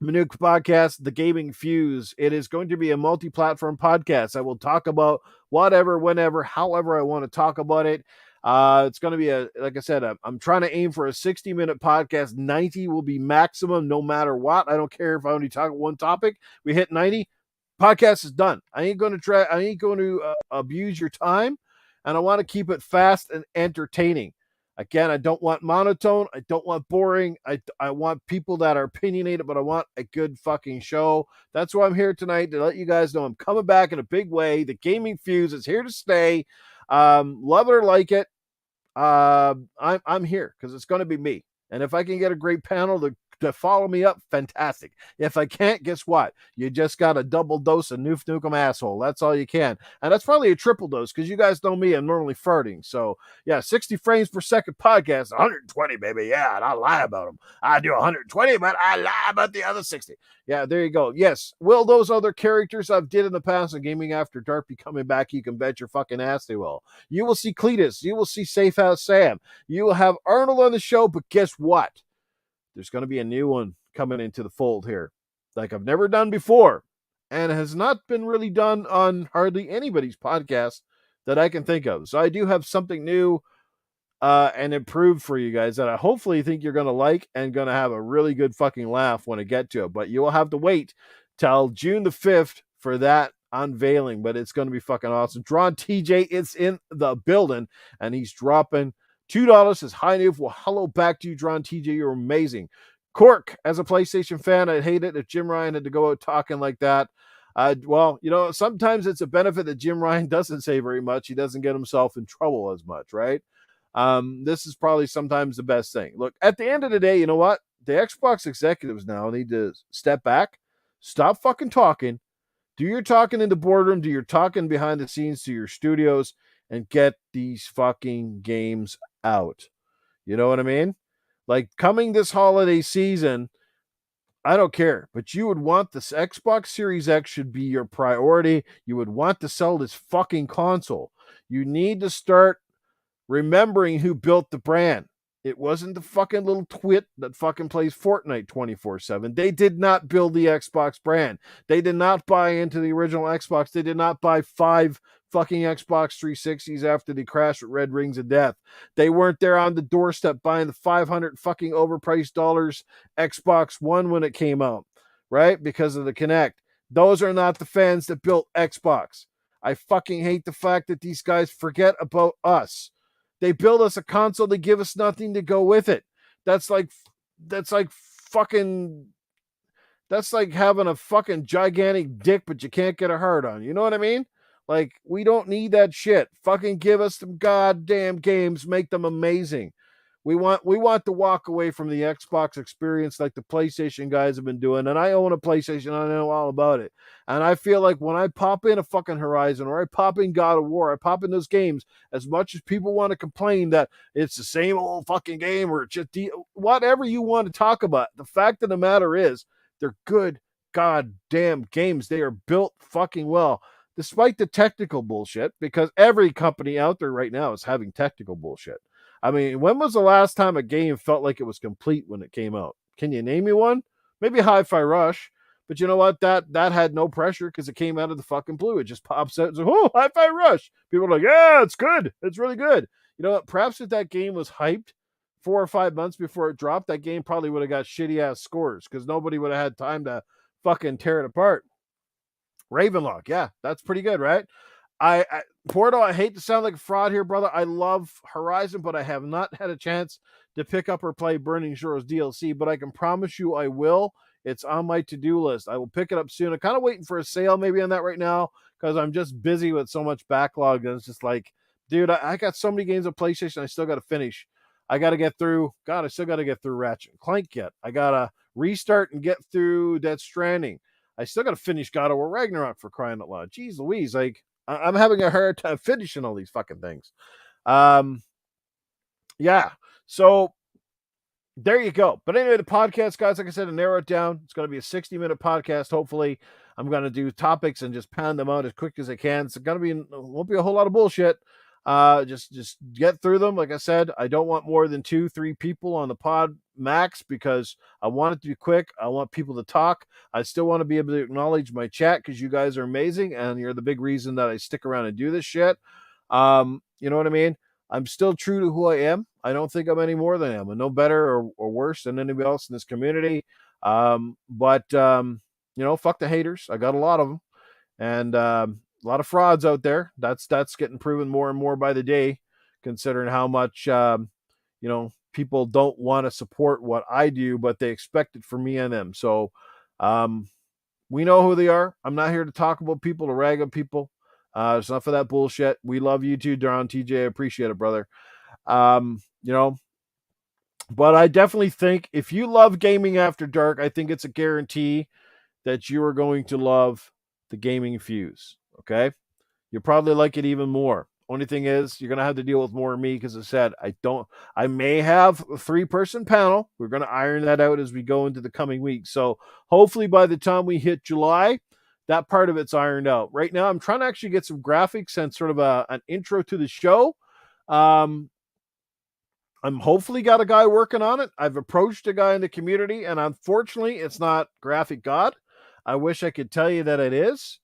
Manuka podcast, The Gaming Fuse. It is going to be a multi-platform podcast. I will talk about whatever, whenever, however I want to talk about it. It's going to be like I said, I'm trying to aim for a 60-minute podcast. 90 will be maximum no matter what. I don't care if I only talk one topic. We hit 90, podcast is done. I ain't going to abuse your time, and I want to keep it fast and entertaining. Again, I don't want monotone. I don't want boring. I want people that are opinionated, but I want a good fucking show. That's why I'm here tonight, to let you guys know I'm coming back in a big way. The Gaming Fuse is here to stay. Love it or like it. I'm here because it's going to be me. And if I can get a great panel to follow me up, fantastic. If I can't, guess what? You just got a double dose of Noof Nukem asshole. That's all you can. And that's probably a triple dose because you guys know me. I'm normally farting. So, yeah, 60 frames per second podcast, 120, baby. Yeah, and I lie about them. I do 120, but I lie about the other 60. Yeah, there you go. Yes. Will those other characters I've did in the past on Gaming After Dark be coming back? You can bet your fucking ass they will. You will see Cletus. You will see Safe House Sam. You will have Arnold on the show, but guess what? There's going to be a new one coming into the fold here, like I've never done before, and has not been really done on hardly anybody's podcast that I can think of. So I do have something new and improved for you guys that I hopefully think you're going to like and going to have a really good fucking laugh when I get to it. But you will have to wait till June the 5th for that unveiling, but it's going to be fucking awesome. Drawn TJ is in the building and he's dropping $2. Says hi, Neve. Well, hello back to you, Drawn TJ. You're amazing. Cork, as a PlayStation fan, I'd hate it if Jim Ryan had to go out talking like that. Well, sometimes it's a benefit that Jim Ryan doesn't say very much. He doesn't get himself in trouble as much, right? This is probably sometimes the best thing. Look, at the end of the day, you know what? The Xbox executives now need to step back, stop fucking talking, do your talking in the boardroom, do your talking behind the scenes to your studios, and get these fucking games out. You know what I mean? Like coming this holiday season, I don't care, but you would want this Xbox Series X should be your priority. You would want to sell this fucking console. You need to start remembering who built the brand. It wasn't the fucking little twit that fucking plays Fortnite 24/7. They did not build the Xbox brand. They did not buy into the original Xbox. They did not buy 5 fucking Xbox 360s after they crashed with Red Rings of Death. They weren't there on the doorstep buying the 500 fucking overpriced dollars Xbox One when it came out, right? Because of the Kinect. Those are not the fans that built Xbox. I fucking hate the fact that these guys forget about us. They build us a console, they give us nothing to go with it. That's like fucking that's like having a fucking gigantic dick, but you can't get a hard on. You know what I mean? Like, we don't need that shit. Fucking give us some goddamn games, make them amazing. We want to walk away from the Xbox experience like the PlayStation guys have been doing. And I own a PlayStation, I know all about it. And I feel like when I pop in a fucking Horizon or I pop in God of War, I pop in those games, as much as people want to complain that it's the same old fucking game or just whatever you want to talk about, the fact of the matter is they're good goddamn games. They are built fucking well, despite the technical bullshit, because every company out there right now is having technical bullshit. I mean, when was the last time a game felt like it was complete when it came out? Can you name me one? Maybe Hi-Fi Rush, but you know what? That had no pressure because it came out of the fucking blue. It just pops out and says, "Oh, Hi-Fi Rush." People are like, "Yeah, it's good. It's really good." You know what? Perhaps if that game was hyped 4 or 5 months before it dropped, that game probably would have got shitty ass scores because nobody would have had time to fucking tear it apart. Ravenlock, yeah, that's pretty good, right? I Porto, I hate to sound like a fraud here, brother. I love Horizon, but I have not had a chance to pick up or play Burning Shores DLC, but I can promise you I will. It's on my to-do list. I will pick it up soon. I'm kind of waiting for a sale maybe on that right now because I'm just busy with so much backlog. And it's just like, dude, I got so many games on PlayStation I still got to finish. I got to get through. God, I still got to get through Ratchet and Clank yet. I got to restart and get through Death Stranding. I still got to finish God of War Ragnarok, for crying out loud. Jeez Louise, like, I'm having a hard time finishing all these fucking things. Yeah. So there you go. But anyway, the podcast, guys, like I said, to narrow it down, it's going to be a 60-minute podcast. Hopefully, I'm going to do topics and just pound them out as quick as I can. It's going to be, won't be a whole lot of bullshit. Just get through them. Like I said, I don't want more than 2-3 people on the pod max because I want it to be quick. I want people to talk. I still want to be able to acknowledge my chat because you guys are amazing and you're the big reason that I stick around and do this shit. You know what I mean? I'm still true to who I am. I don't think I'm any more than I am. I'm no better or worse than anybody else in this community. But fuck the haters. I got a lot of them. And a lot of frauds out there. That's getting proven more and more by the day, considering how much people don't want to support what I do, but they expect it from me and them. So we know who they are. I'm not here to talk about people, to rag on people. It's not for that bullshit. We love you too, Daron TJ. I appreciate it, brother. But I definitely think if you love gaming after dark, I think it's a guarantee that you are going to love the Gaming Fuse. Okay, you'll probably like it even more. Only thing is, you're gonna have to deal with more of me because I said I may have a 3-person panel. We're gonna iron that out as we go into the coming weeks. So hopefully by the time we hit July, that part of it's ironed out. Right now, I'm trying to actually get some graphics and sort of an intro to the show. I'm hopefully got a guy working on it. I've approached a guy in the community, and unfortunately, it's not Graphic God. I wish I could tell you that it is.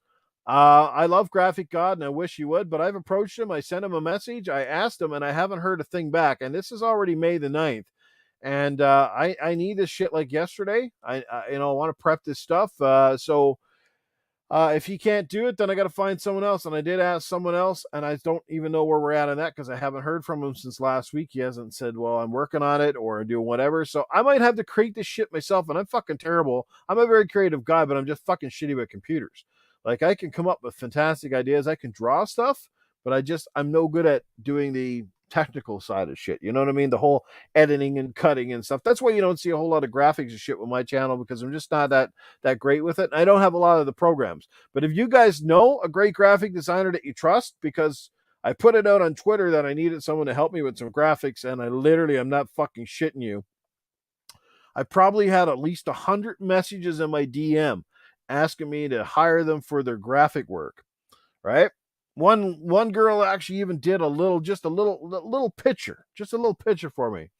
I love Graphic God, and I wish you would, but I've approached him. I sent him a message. I asked him, and I haven't heard a thing back. And this is already May the 9th. And I need this shit like yesterday. I want to prep this stuff. So if he can't do it, then I got to find someone else. And I did ask someone else, and I don't even know where we're at on that because I haven't heard from him since last week. He hasn't said, well, I'm working on it or doing whatever. So I might have to create this shit myself, and I'm fucking terrible. I'm a very creative guy, but I'm just fucking shitty with computers. Like, I can come up with fantastic ideas. I can draw stuff, but I'm no good at doing the technical side of shit. You know what I mean? The whole editing and cutting and stuff. That's why you don't see a whole lot of graphics and shit with my channel, because I'm just not that great with it. And I don't have a lot of the programs. But if you guys know a great graphic designer that you trust, because I put it out on Twitter that I needed someone to help me with some graphics, and I'm not fucking shitting you. I probably had at least 100 messages in my DM asking me to hire them for their graphic work, right? One girl actually even did a little picture, just a little picture for me.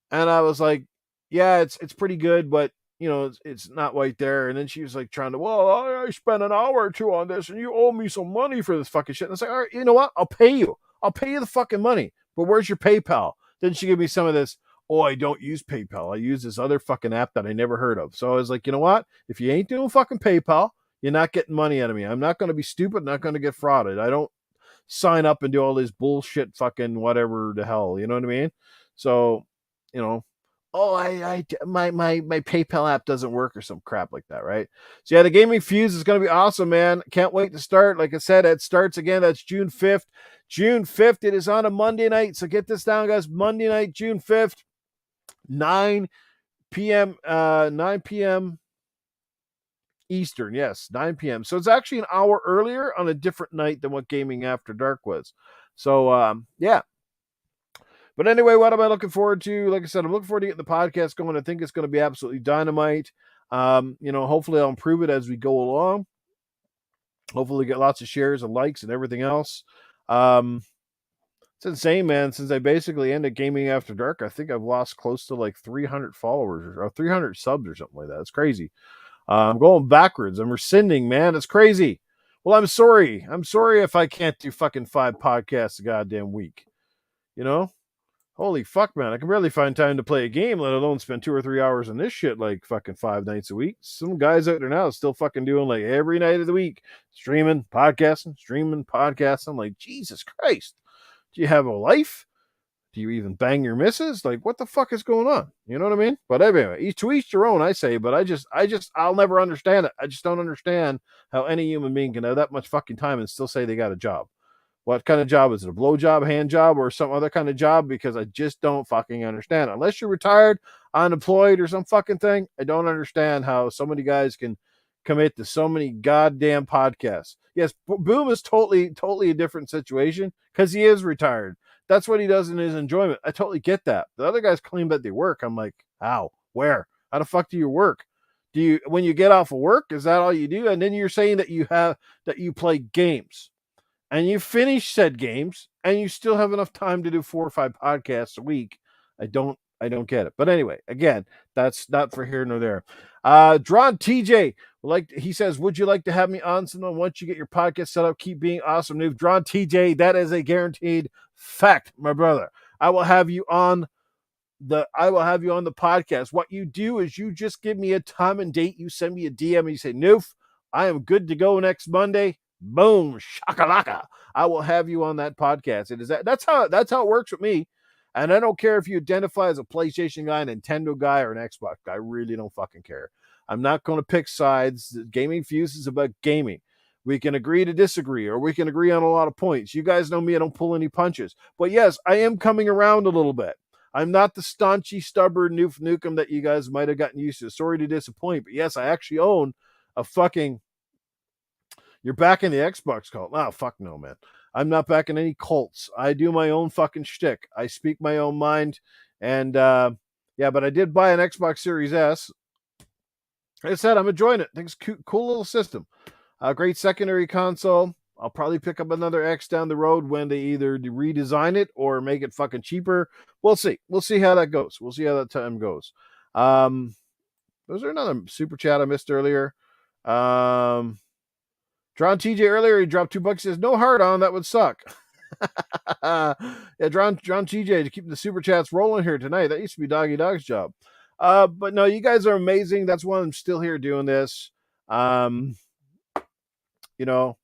And I was like, yeah, it's pretty good, but it's not right there. And then she was like trying to, well, I spent an hour or two on this and you owe me some money for this fucking shit. And it's like, all right, you know what? I'll pay you the fucking money, but where's your PayPal? Then she gave me some of this. Oh, I don't use PayPal. I use this other fucking app that I never heard of. So I was like, you know what? If you ain't doing fucking PayPal, you're not getting money out of me. I'm not going to be stupid, not going to get frauded. I don't sign up and do all this bullshit fucking whatever the hell. You know what I mean? So, you know, oh, my PayPal app doesn't work or some crap like that, right? So yeah, the Gaming Fuse is going to be awesome, man. Can't wait to start. Like I said, it starts again. That's June 5th. June 5th. It is on a Monday night. So get this down, guys. Monday night, June 5th, 9 p.m. 9 p.m. Eastern. Yes, 9 p.m. So it's actually an hour earlier on a different night than what Gaming After Dark was. So yeah. But anyway, what am I looking forward to? Like I said, I'm looking forward to getting the podcast going. I think it's going to be absolutely dynamite. Hopefully I'll improve it as we go along. Hopefully get lots of shares and likes and everything else. It's insane, man. Since I basically ended Gaming After Dark, I think I've lost close to like 300 followers or 300 subs or something like that. It's crazy. I'm going backwards. I'm rescinding, man. It's crazy. Well, I'm sorry. I'm sorry if I can't do fucking 5 podcasts a goddamn week. You know? Holy fuck, man. I can barely find time to play a game, let alone spend 2 or 3 hours on this shit like fucking 5 nights a week. Some guys out there now still fucking doing like every night of the week. Streaming, podcasting. Like, Jesus Christ. Do you have a life? Do you even bang your missus? Like, what the fuck is going on? You know what I mean? But anyway, to each their own, I say. But I'll never understand it. I just don't understand how any human being can have that much fucking time and still say they got a job. What kind of job is it? A blow job, hand job, or some other kind of job? Because I just don't fucking understand. Unless you're retired, unemployed, or some fucking thing, I don't understand how so many guys can commit to so many goddamn podcasts. Yes, Boom is totally a different situation because he is retired. That's what he does in his enjoyment. I totally get that. The other guys claim that they work. I'm like, how? Where? How the fuck do you work? Do you, when you get off of work, is that all you do? And then you're saying that you play games and you finish said games and you still have enough time to do 4 or 5 podcasts a week. I don't get it. But anyway, again, that's not for here nor there. Drawn TJ, he says, would you like to have me on someone once you get your podcast set up? Keep being awesome, noob. Drawn TJ, that is a guaranteed fact, my brother. I will have you on the podcast. What you do is you just give me a time and date. You send me a DM and you say, Noof, I am good to go next Monday. Boom, shakalaka. I will have you on that podcast. That's how it works with me. And I don't care if you identify as a PlayStation guy, a Nintendo guy, or an Xbox guy. I really don't fucking care. I'm not going to pick sides. The Gaming Fuse is about gaming. We can agree to disagree, or we can agree on a lot of points. You guys know me. I don't pull any punches. But yes, I am coming around a little bit. I'm not the staunchy, stubborn Noof Nukem that you guys might have gotten used to. Sorry to disappoint, but yes, I actually own a fucking... You're back in the Xbox cult. Oh, fuck no, man. I'm not back in any cults. I do my own fucking shtick. I speak my own mind. And, yeah, but I did buy an Xbox Series S. Like I said, I'm enjoying it. I think it's cool little system. A great secondary console. I'll probably pick up another X down the road when they either redesign it or make it fucking cheaper. We'll see. We'll see how that goes. We'll see how that time goes. Was there another super chat I missed earlier? Drawn TJ earlier, he dropped $2. He says, no hard on, that would suck. Yeah, Drawn TJ to keep the super chats rolling here tonight. That used to be Doggy Dog's job. But no, you guys are amazing. That's why I'm still here doing this. Um, you know,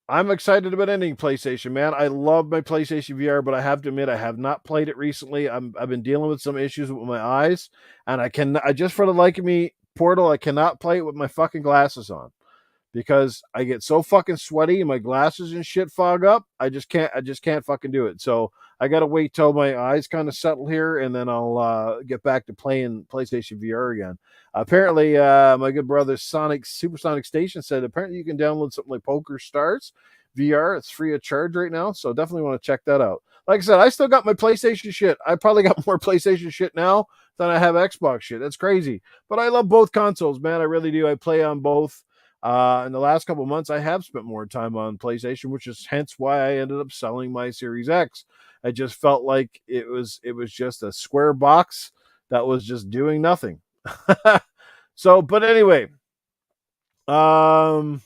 I'm excited about any PlayStation, man. I love my PlayStation VR, but I have to admit I have not played it recently. I've been dealing with some issues with my eyes, and I just for the like of me, Portal, I cannot play it with my fucking glasses on because I get so fucking sweaty and my glasses and shit fog up. I just can't fucking do it. So I gotta wait till my eyes kind of settle here, and then I'll get back to playing PlayStation VR again. Apparently, my good brother Supersonic Station said apparently you can download something like Poker Stars VR. It's free of charge right now, so definitely want to check that out. Like I said, I still got my PlayStation shit. I probably got more PlayStation shit now than I have Xbox shit. That's crazy. But I love both consoles, man. I really do. I play on both. In the last couple of months, I have spent more time on PlayStation, which is hence why I ended up selling my Series X. I just felt like it was just a square box that was just doing nothing. So, but anyway, um,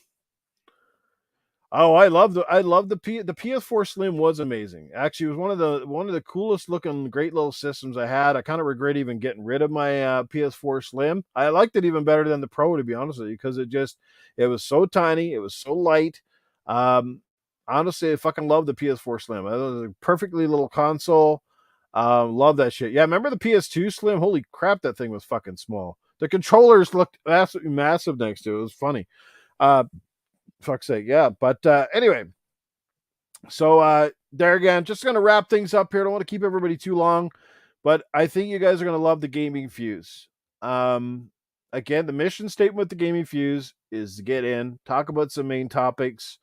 oh, the PS4 Slim was amazing. Actually, it was one of the coolest looking great little systems I had. I kind of regret even getting rid of my PS4 Slim. I liked it even better than the Pro, to be honest with you, because it was so tiny, it was so light. Um, Honestly, I fucking love the PS4 Slim. It was a perfectly little console. Love that shit. Yeah, remember the PS2 Slim? Holy crap, that thing was fucking small. The controllers looked absolutely massive next to it. It was funny. Uh, Fuck's sake, yeah. But anyway, so there again, just gonna wrap things up here. Don't want to keep everybody too long, but I think you guys are gonna love the Gaming Fuse. Um, Again, the mission statement with the Gaming Fuse is to get in, talk about some main topics,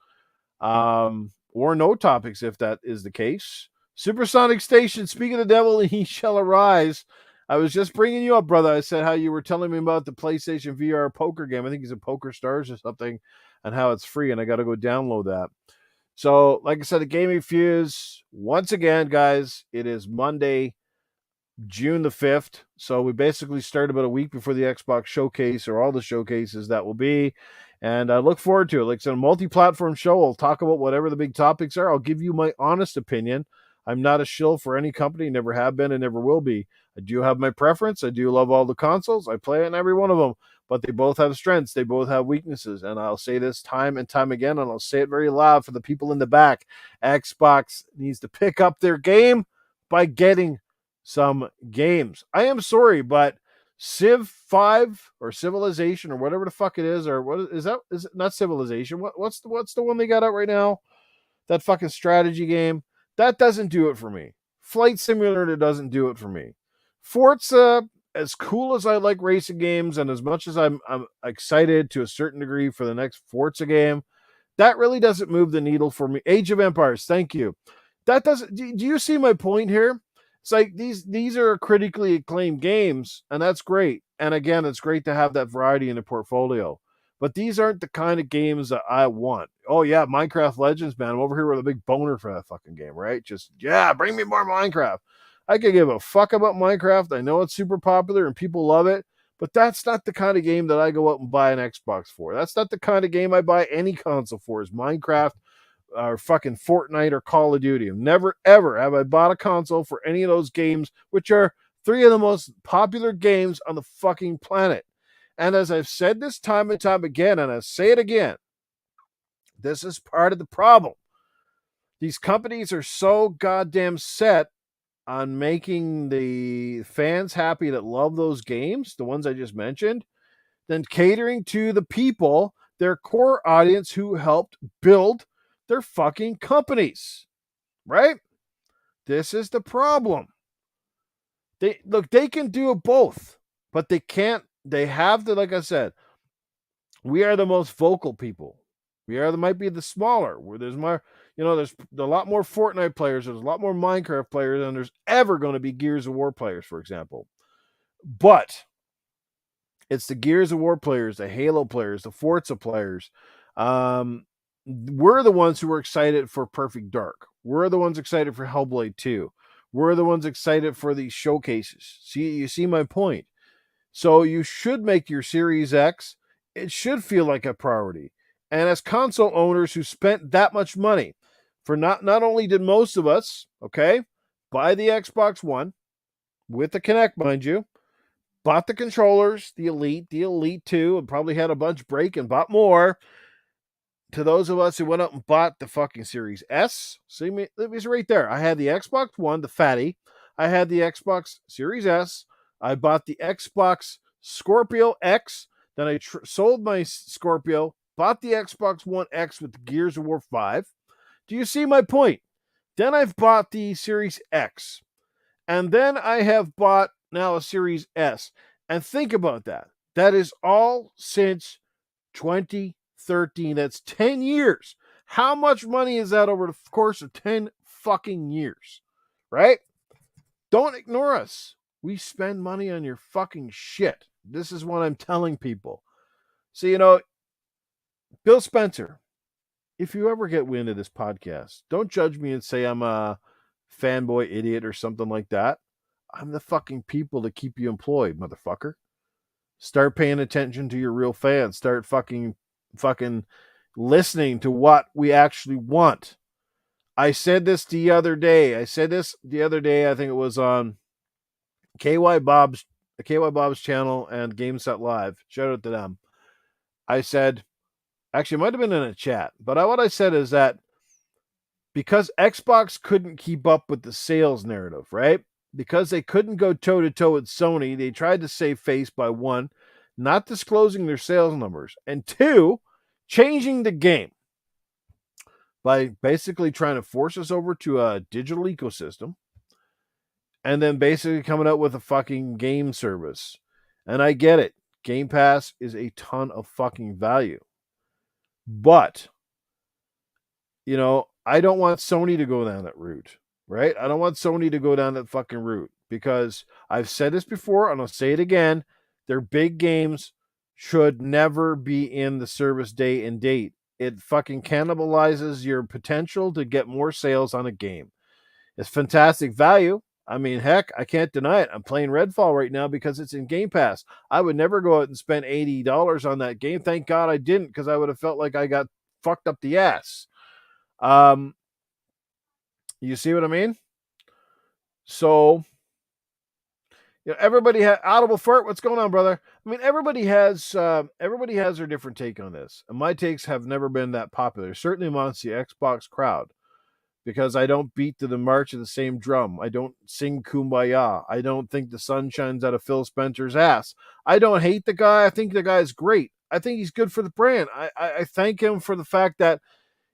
or no topics if that is the case. Supersonic Station, speak of the devil, he shall arise. I was just bringing you up, brother. I said how you were telling me about the PlayStation VR poker game. I think it's a Poker Stars or something, and how it's free, and I got to go download that. So, like I said, the Gaming Fuse, once again, guys, it is Monday, June the 5th. So we basically start about a week before the Xbox showcase or all the showcases that will be. And I look forward to it. Like I said, a multi-platform show. I'll talk about whatever the big topics are. I'll give you my honest opinion. I'm not a shill for any company, never have been and never will be. I do have my preference. I do love all the consoles. I play on every one of them, but they both have strengths. They both have weaknesses. And I'll say this time and time again, and I'll say it very loud for the people in the back. Xbox needs to pick up their game by getting some games. I am sorry, but Civ 5 or Civilization or whatever the fuck it is, or what is that? Is it not Civilization? What's the one they got out right now? That fucking strategy game. That doesn't do it for me. Flight Simulator doesn't do it for me. Forza, as cool as I like racing games, and as much as I'm excited to a certain degree for the next Forza game, that really doesn't move the needle for me. Age of Empires, thank you. That doesn't. Do you see my point here? It's like these are critically acclaimed games, and that's great. And again, it's great to have that variety in the portfolio. But these aren't the kind of games that I want. Oh yeah, Minecraft Legends, man. I'm over here with a big boner for that fucking game, right? Just yeah, bring me more Minecraft. I could give a fuck about Minecraft. I know it's super popular and people love it, but that's not the kind of game that I go out and buy an Xbox for. That's not the kind of game I buy any console for. Is Minecraft or fucking Fortnite or Call of Duty. Never ever have I bought a console for any of those games, which are three of the most popular games on the fucking planet. And as I've said this time and time again, and I say it again, this is part of the problem. These companies are so goddamn set on making the fans happy that love those games, the ones I just mentioned, than catering to the people, their core audience who helped build their fucking companies. Right? This is the problem. They can do it both, but they can't. They have to, like I said, we are the most vocal people. Might be the smaller, where there's more, there's a lot more Fortnite players, there's a lot more Minecraft players than there's ever going to be Gears of War players, for example. But it's the Gears of War players, the Halo players, the Forza players. We're the ones who were excited for Perfect Dark. We're the ones excited for Hellblade 2. We're the ones excited for these showcases. You see my point. So you should make your Series X. It should feel like a priority. And as console owners who spent that much money, for not only did most of us, okay, buy the Xbox One with the Kinect, mind you, bought the controllers, the Elite 2, and probably had a bunch break and bought more. To those of us who went out and bought the fucking Series S, see me, it was right there. I had the Xbox One, the fatty. I had the Xbox Series S. I bought the Xbox Scorpio X. Then I sold my Scorpio, bought the Xbox One X with the Gears of War 5. Do you see my point? Then I've bought the Series X. And then I have bought now a Series S. And think about that. That is all since 2013. That's 10 years. How much money is that over the course of 10 fucking years? Right? Don't ignore us. We spend money on your fucking shit. This is what I'm telling people. So, Bill Spencer, if you ever get wind of this podcast, don't judge me and say I'm a fanboy idiot or something like that. I'm the fucking people to keep you employed, motherfucker. Start paying attention to your real fans. Start fucking listening to what we actually want. I said this the other day. I think it was on KY Bob's channel and GameSet Live. Shout out to them. I said, actually, it might have been in a chat, but what I said is that because Xbox couldn't keep up with the sales narrative, right? Because they couldn't go toe-to-toe with Sony, they tried to save face by one, not disclosing their sales numbers, and two, changing the game by basically trying to force us over to a digital ecosystem and then basically coming out with a fucking game service. And I get it. Game Pass is a ton of fucking value. But, I don't want Sony to go down that route, right? I don't want Sony to go down that fucking route because I've said this before and I'll say it again. Their big games should never be in the service day and date. It fucking cannibalizes your potential to get more sales on a game. It's fantastic value. I mean, heck, I can't deny it. I'm playing Redfall right now because it's in Game Pass. I would never go out and spend $80 on that game. Thank God I didn't, because I would have felt like I got fucked up the ass. You see what I mean? So, everybody has Audible Fart. What's going on, brother? I mean, everybody has their different take on this, and my takes have never been that popular. Certainly amongst the Xbox crowd. Because I don't beat to the march of the same drum. I don't sing Kumbaya. I don't think the sun shines out of Phil Spencer's ass. I don't hate the guy. I think the guy is great. I think he's good for the brand. I thank him for the fact that,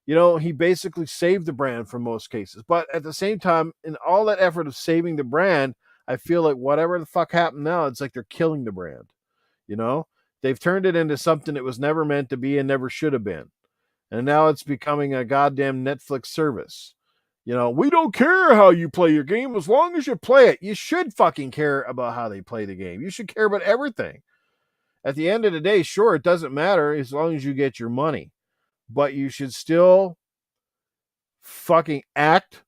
he basically saved the brand for most cases. But at the same time, in all that effort of saving the brand, I feel like whatever the fuck happened now, it's like they're killing the brand. They've turned it into something it was never meant to be and never should have been. And now it's becoming a goddamn Netflix service. We don't care how you play your game as long as you play it. You should fucking care about how they play the game. You should care about everything. At the end of the day, sure, it doesn't matter as long as you get your money. But you should still fucking act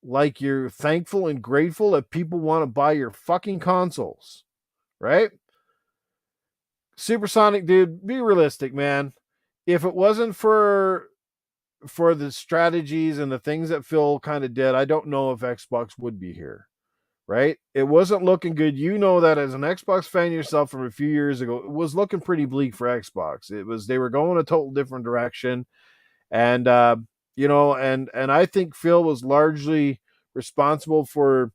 like you're thankful and grateful that people want to buy your fucking consoles. Right? Supersonic, dude, be realistic, man. If it wasn't for the strategies and the things that Phil kind of did, I don't know if Xbox would be here, right? It wasn't looking good. You know that as an Xbox fan yourself from a few years ago, it was looking pretty bleak for Xbox. They were going a total different direction. And, and I think Phil was largely responsible for,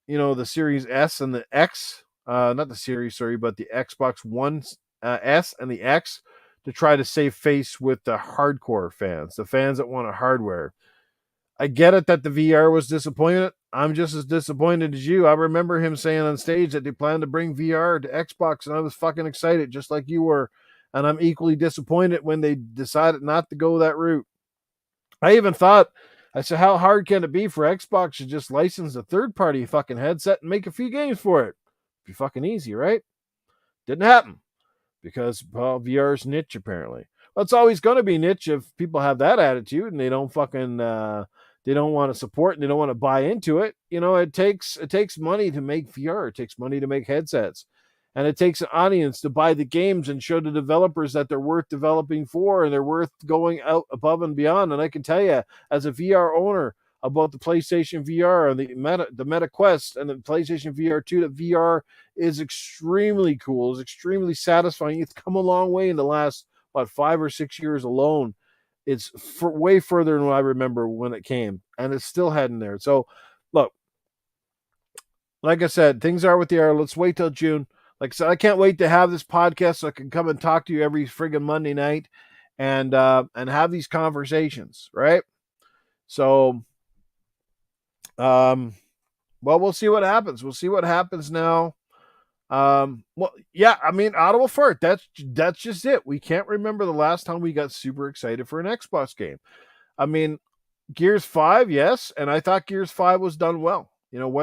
the Series S and the X, not the Series, sorry, but the Xbox One S and the X, to try to save face with the hardcore fans, the fans that want a hardware. I get it that the VR was disappointed. I'm just as disappointed as you. I remember him saying on stage that they plan to bring VR to Xbox, and I was fucking excited, just like you were. And I'm equally disappointed when they decided not to go that route. I even thought, I said, how hard can it be for Xbox to just license a third-party fucking headset and make a few games for it? It'd be fucking easy, right? Didn't happen. Because, VR's niche, apparently. Well, it's always going to be niche if people have that attitude and they don't fucking, they don't want to support and they don't want to buy into it. It takes money to make VR. It takes money to make headsets. And it takes an audience to buy the games and show the developers that they're worth developing for and they're worth going out above and beyond. And I can tell you, as a VR owner, about the PlayStation VR and the Meta Quest and the PlayStation VR 2, that VR is extremely cool, is extremely satisfying. It's come a long way in the last, 5 or 6 years alone. It's way further than what I remember when it came, and it's still heading there. So, look, like I said, things are what they are. Let's wait till June. Like I said, I can't wait to have this podcast so I can come and talk to you every friggin' Monday night and have these conversations, right? So, well, we'll see what happens. We'll see what happens now. Well, yeah, I mean, Audible Fart, that's just it. We can't remember the last time we got super excited for an Xbox game. I mean, Gears 5, yes, and I thought Gears 5 was done well. You know,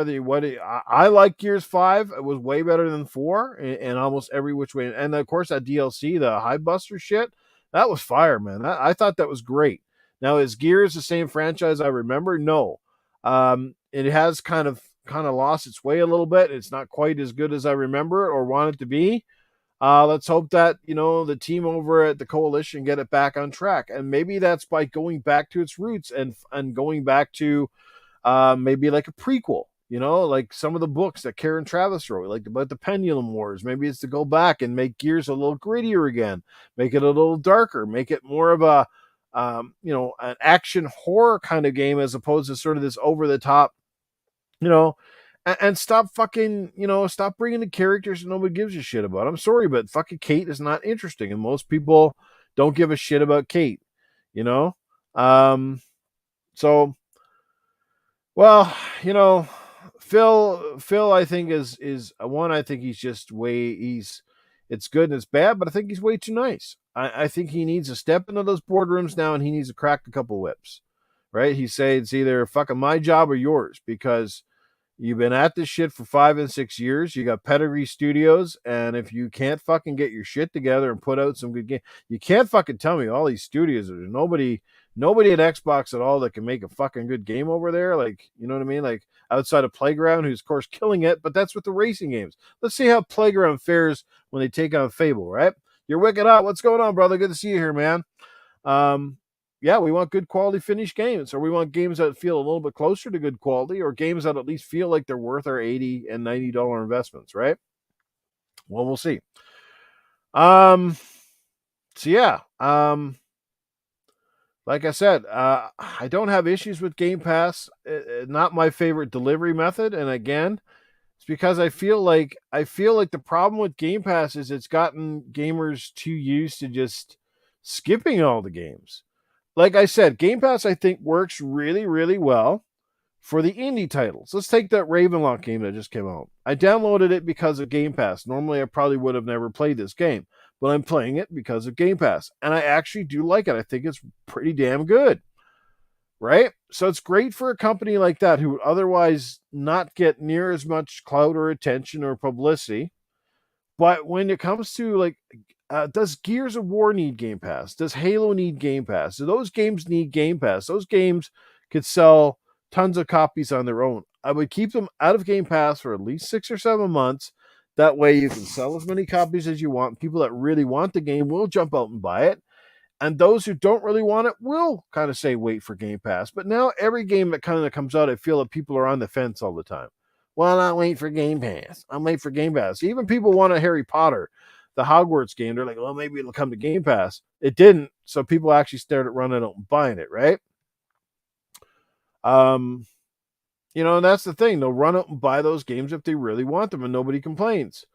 I like Gears 5. It was way better than 4 in almost every which way. And of course, that DLC, the Hivebuster shit, that was fire, man. I thought that was great. Now, is Gears the same franchise I remember? No. It has kind of lost its way a little bit. It's not quite as good as I remember it or want it to be. Let's hope that, the team over at the Coalition get it back on track. And maybe that's by going back to its roots and going back to maybe like a prequel, like some of the books that Karen Travis wrote, like about the Pendulum Wars. Maybe it's to go back and make Gears a little grittier again, make it a little darker, make it more of a, an action horror kind of game as opposed to sort of this over the top, and stop fucking, stop bringing the characters that nobody gives a shit about. I'm sorry, but fucking Kate is not interesting, and most people don't give a shit about Kate, So, well, Phil, I think is one. I think he's just it's good and it's bad, but I think he's way too nice. I think he needs to step into those boardrooms now, and he needs to crack a couple whips, right? He say it's either fucking my job or yours, because you've been at this shit for 5 and 6 years. You got Pedigree Studios, and if you can't fucking get your shit together and put out some good games, you can't fucking tell me all these studios, there's nobody at Xbox at all that can make a fucking good game over there. Like, you know what I mean? Like, outside of Playground, who's of course killing it, but that's with the racing games. Let's see how Playground fares when they take on Fable, right? You're wicked up. What's going on, brother? Good to see you here, man. Yeah, we want good quality finished games, or we want games that feel a little bit closer to good quality, or games that at least feel like they're worth our $80 and $90 investments, right? Well, we'll see. So yeah, like I said, I don't have issues with Game Pass. Not my favorite delivery method, and again, it's because I feel like the problem with Game Pass is it's gotten gamers too used to just skipping all the games. Like I said, Game Pass, I think, works really, really well for the indie titles. Let's take that Ravenlock game that just came out. I downloaded it because of Game Pass. Normally, I probably would have never played this game, but I'm playing it because of Game Pass. And I actually do like it. I think it's pretty damn good, right? So it's great for a company like that who would otherwise not get near as much clout or attention or publicity. But when it comes to, like, does Gears of War need Game Pass? Does Halo need Game Pass? Do those games need Game Pass? Those games could sell tons of copies on their own. I would keep them out of Game Pass for at least 6 or 7 months. That way you can sell as many copies as you want. People that really want the game will jump out and buy it. And those who don't really want it will kind of say, wait for Game Pass. But now every game that kind of comes out, I feel that people are on the fence all the time. Well, I'll wait for Game Pass. I'll wait for Game Pass. Even people want a Harry Potter, the Hogwarts game. They're like, well, maybe it'll come to Game Pass. It didn't. So people actually started running out and buying it, right? And that's the thing. They'll run out and buy those games if they really want them, and nobody complains,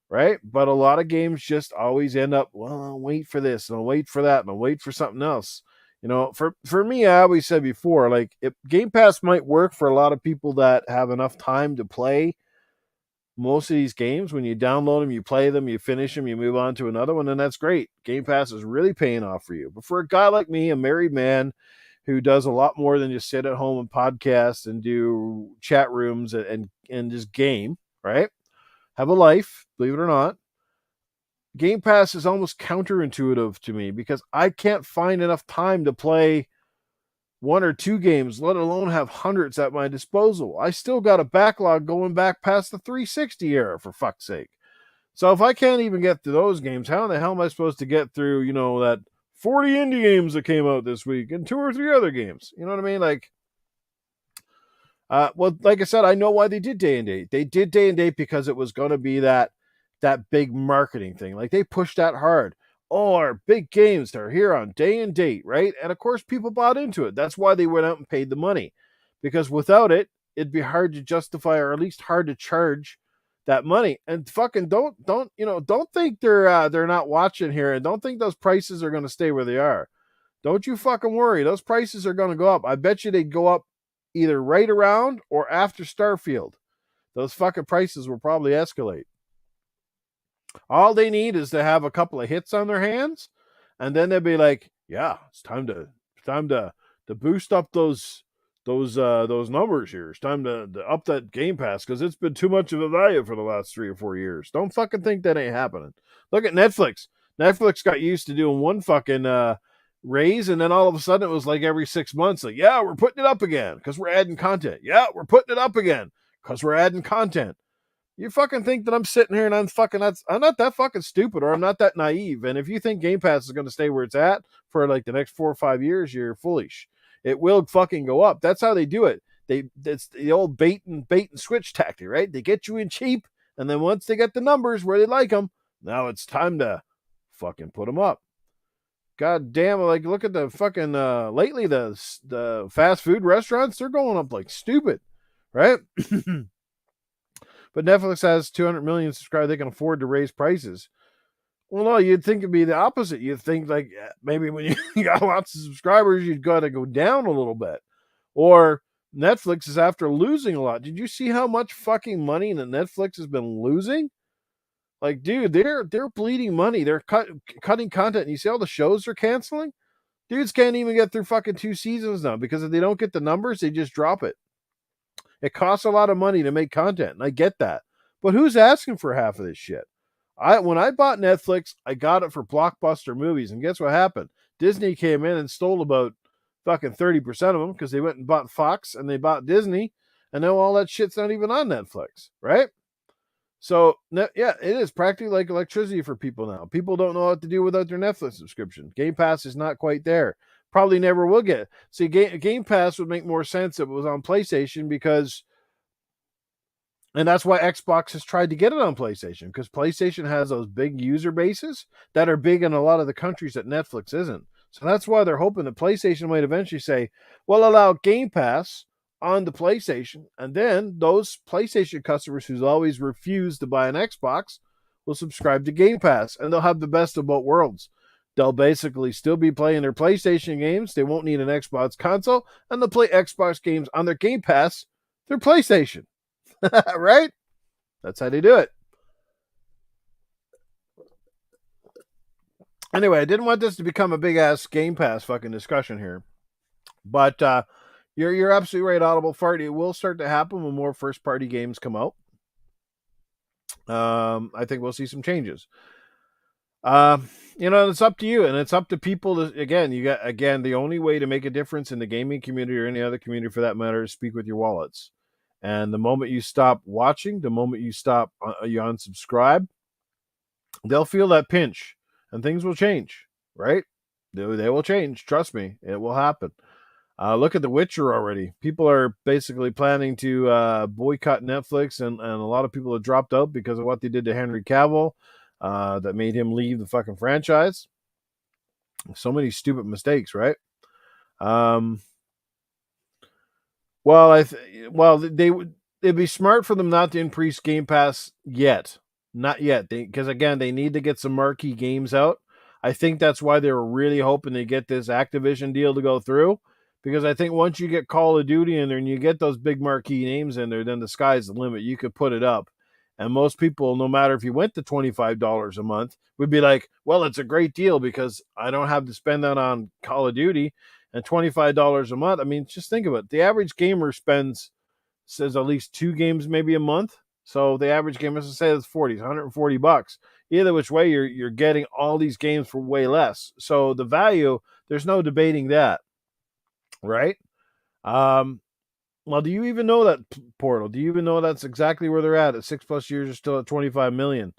right? But a lot of games just always end up, well, I'll wait for this, and I'll wait for that, and I'll wait for something else. For me, I always said before, like, if Game Pass might work for a lot of people that have enough time to play most of these games. When you download them, you play them, you finish them, you move on to another one, and that's great. Game Pass is really paying off for you. But for a guy like me, a married man who does a lot more than just sit at home and podcast and do chat rooms and just game, right? Have a life, believe it or not. Game Pass is almost counterintuitive to me because I can't find enough time to play 1 or 2 games, let alone have hundreds at my disposal. I still got a backlog going back past the 360 era, for fuck's sake. So if I can't even get through those games, how in the hell am I supposed to get through, that 40 indie games that came out this week and 2 or 3 other games? You know what I mean? Like, well, like I said, I know why they did day and date. They did day and date because it was going to be that big marketing thing. Like they pushed that hard. Oh, our big games are here on day and date, right? And of course, people bought into it. That's why they went out and paid the money, because without it, it'd be hard to justify, or at least hard to charge that money. And fucking don't think they're not watching here, and don't think those prices are going to stay where they are. Don't you fucking worry. Those prices are going to go up. I bet you they'd go up either right around or after Starfield. Those fucking prices will probably escalate. All they need is to have a couple of hits on their hands, and then they'll be like, "Yeah, it's time to boost up those numbers here. It's time to up that Game Pass because it's been too much of a value for the last 3 or 4 years." Don't fucking think that ain't happening. Look at Netflix. Netflix got used to doing one fucking raise, and then all of a sudden it was like every 6 months, like, yeah, we're putting it up again because we're adding content. Yeah, we're putting it up again because we're adding content. You fucking think that I'm sitting here and I'm not that fucking stupid, or I'm not that naive. And if you think Game Pass is going to stay where it's at for like the next 4 or 5 years, you're foolish. It will fucking go up. That's how they do it. It's the old bait and switch tactic, right? They get you in cheap, and then once they get the numbers where they like them, now it's time to fucking put them up. God damn, like look at the fucking lately the fast food restaurants, they're going up like stupid, right? But Netflix has 200 million subscribers. They can afford to raise prices. Well, no, you'd think it'd be the opposite. You'd think like maybe when you got lots of subscribers, you've got to go down a little bit. Or Netflix is after losing a lot. Did you see how much fucking money that Netflix has been losing? Like, dude, they're bleeding money. They're cutting content. And you see all the shows they're canceling? Dudes can't even get through fucking 2 seasons now because if they don't get the numbers, they just drop it. It costs a lot of money to make content, and I get that. But who's asking for half of this shit? When I bought Netflix, I got it for blockbuster movies, and guess what happened? Disney came in and stole about fucking 30% of them because they went and bought Fox and they bought Disney, and now all that shit's not even on Netflix, right? So, yeah, it is practically like electricity for people now. People don't know what to do without their Netflix subscription. Game Pass is not quite there. Probably never will get. See, Game Pass would make more sense if it was on PlayStation and that's why Xbox has tried to get it on PlayStation, because PlayStation has those big user bases that are big in a lot of the countries that Netflix isn't. So that's why they're hoping that PlayStation might eventually say, well, allow Game Pass on the PlayStation, and then those PlayStation customers who's always refused to buy an Xbox will subscribe to Game Pass, and they'll have the best of both worlds. They'll basically still be playing their PlayStation games. They won't need an Xbox console, and they'll play Xbox games on their Game Pass, their PlayStation. Right? That's how they do it. Anyway, I didn't want this to become a big ass Game Pass fucking discussion here, but you're absolutely right, Audible Fart. It will start to happen when more first party games come out. I think we'll see some changes. It's up to you, and it's up to people to, the only way to make a difference in the gaming community or any other community for that matter is speak with your wallets. And the moment you stop watching, the moment you stop, you unsubscribe, they'll feel that pinch and things will change, right? They will change. Trust me, it will happen. Look at The Witcher already. People are basically planning to boycott Netflix, and a lot of people have dropped out because of what they did to Henry Cavill. That made him leave the fucking franchise. So many stupid mistakes, right? It'd be smart for them not to increase Game Pass yet. Not yet. Because again, they need to get some marquee games out. I think that's why they were really hoping to get this Activision deal to go through. Because I think once you get Call of Duty in there and you get those big marquee names in there, then the sky's the limit. You could put it up. And most people, no matter if you went to $25 a month, would be like, well, it's a great deal because I don't have to spend that on Call of Duty. And $25 a month, I mean, just think of it. The average gamer says at least 2 games maybe a month. So the average gamer, let's say it's $140. Either which way, you're getting all these games for way less. So the value, there's no debating that, right? Well, do you even know that Portal? Do you even know that's exactly where they're at 6+ years? Are still at 25 million.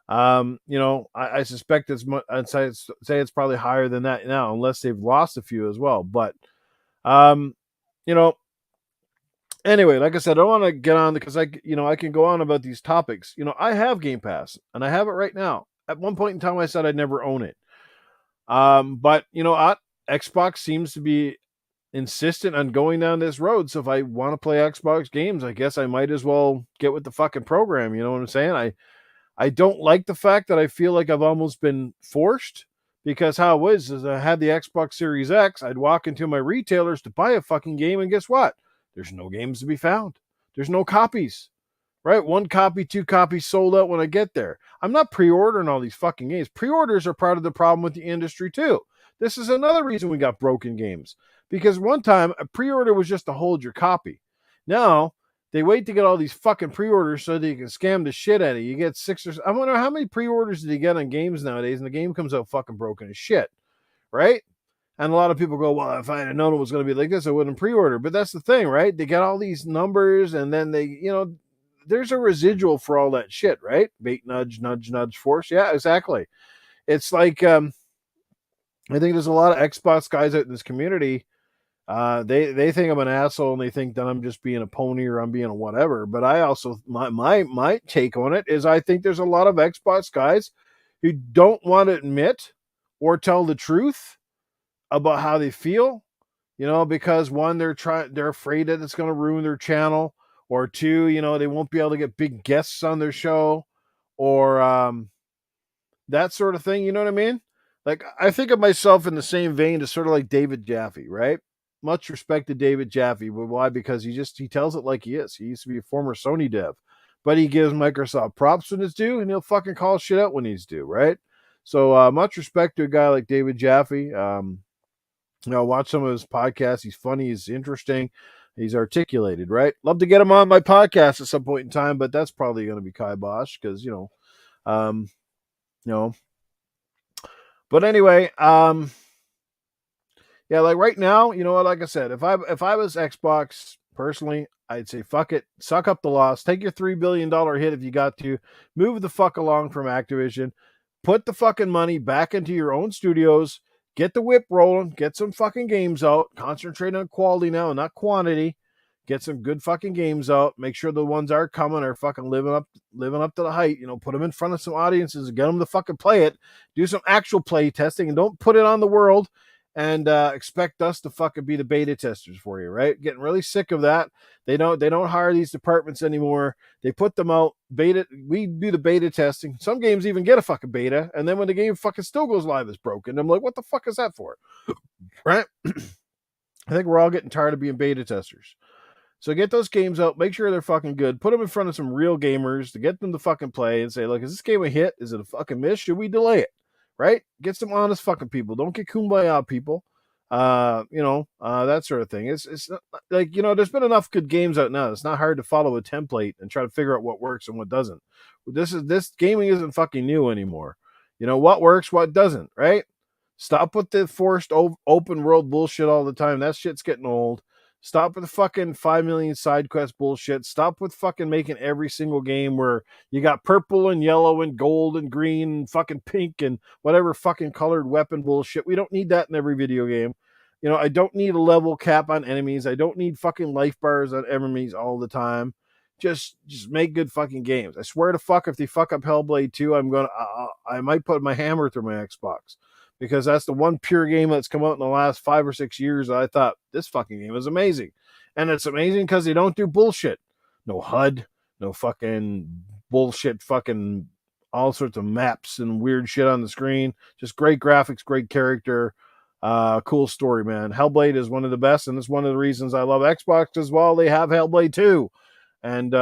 I suspect I'd say it's probably higher than that now, unless they've lost a few as well. But um, you know, anyway, like I said, I don't want to get on because I can go on about these topics. I have Game Pass and I have it right now. At one point in time, I said I'd never own it. But Xbox seems to be insistent on going down this road. So if I want to play Xbox games, I guess I might as well get with the fucking program. You know what I'm saying? I don't like the fact that I feel like I've almost been forced, because how it was is I had the Xbox Series X. I'd walk into my retailers to buy a fucking game, and guess what? There's no games to be found. There's no copies, right? One copy, two copies sold out when I get there. I'm not pre-ordering all these fucking games. Pre-orders are part of the problem with the industry too. This is another reason we got broken games, because one time a pre-order was just to hold your copy. Now they wait to get all these fucking pre-orders so that you can scam the shit out of you. You get I wonder how many pre-orders do you get on games nowadays, and the game comes out fucking broken as shit, right? And a lot of people go, well, if I had known it was going to be like this, I wouldn't pre-order. But that's the thing, right? They get all these numbers, and then there's a residual for all that shit, right? Bait, nudge, nudge, nudge, force. Yeah, exactly. It's like, I think there's a lot of Xbox guys out in this community. They think I'm an asshole, and they think that I'm just being a pony or I'm being a whatever. But I also, my take on it is, I think there's a lot of Xbox guys who don't want to admit or tell the truth about how they feel, because one, they're afraid that it's going to ruin their channel, or two, they won't be able to get big guests on their show, or that sort of thing. You know what I mean? Like, I think of myself in the same vein as sort of like David Jaffe, right? Much respect to David Jaffe, but why? Because he tells it like he is. He used to be a former Sony dev, but he gives Microsoft props when it's due, and he'll fucking call shit out when he's due, right? So much respect to a guy like David Jaffe. Watch some of his podcasts. He's funny. He's interesting. He's articulated, right? Love to get him on my podcast at some point in time, but that's probably going to be kibosh because, um, you know. But anyway, yeah, like right now, like I said, if I was Xbox personally, I'd say fuck it, suck up the loss, take your $3 billion hit if you got to, move the fuck along from Activision, put the fucking money back into your own studios, get the whip rolling, get some fucking games out, concentrate on quality now, not quantity. Get some good fucking games out. Make sure the ones are coming are fucking living up to the height. Put them in front of some audiences and get them to fucking play it. Do some actual play testing, and don't put it on the world and expect us to fucking be the beta testers for you, right? Getting really sick of that. They don't hire these departments anymore. They put them out beta. We do the beta testing. Some games even get a fucking beta, and then when the game fucking still goes live, it's broken. I'm like, what the fuck is that for, right? I think we're all getting tired of being beta testers. So get those games out, make sure they're fucking good, put them in front of some real gamers to get them to fucking play and say, look, is this game a hit? Is it a fucking miss? Should we delay it? Right? Get some honest fucking people. Don't get kumbaya people. That sort of thing. It's not, like, there's been enough good games out now. It's not hard to follow a template and try to figure out what works and what doesn't. This gaming isn't fucking new anymore. What works, what doesn't, right? Stop with the forced open world bullshit all the time. That shit's getting old. Stop with the fucking 5 million side quest bullshit. Stop with fucking making every single game where you got purple and yellow and gold and green and fucking pink and whatever fucking colored weapon bullshit. We don't need that in every video game. I don't need a level cap on enemies. I don't need fucking life bars on enemies all the time. Just make good fucking games. I swear to fuck, if they fuck up Hellblade 2, I might put my hammer through my Xbox. Because that's the one pure game that's come out in the last 5 or 6 years that I thought, this fucking game is amazing. And it's amazing because they don't do bullshit. No HUD, no fucking bullshit, fucking all sorts of maps and weird shit on the screen. Just great graphics, great character, cool story, man. Hellblade is one of the best, and it's one of the reasons I love Xbox as well. They have Hellblade 2. And,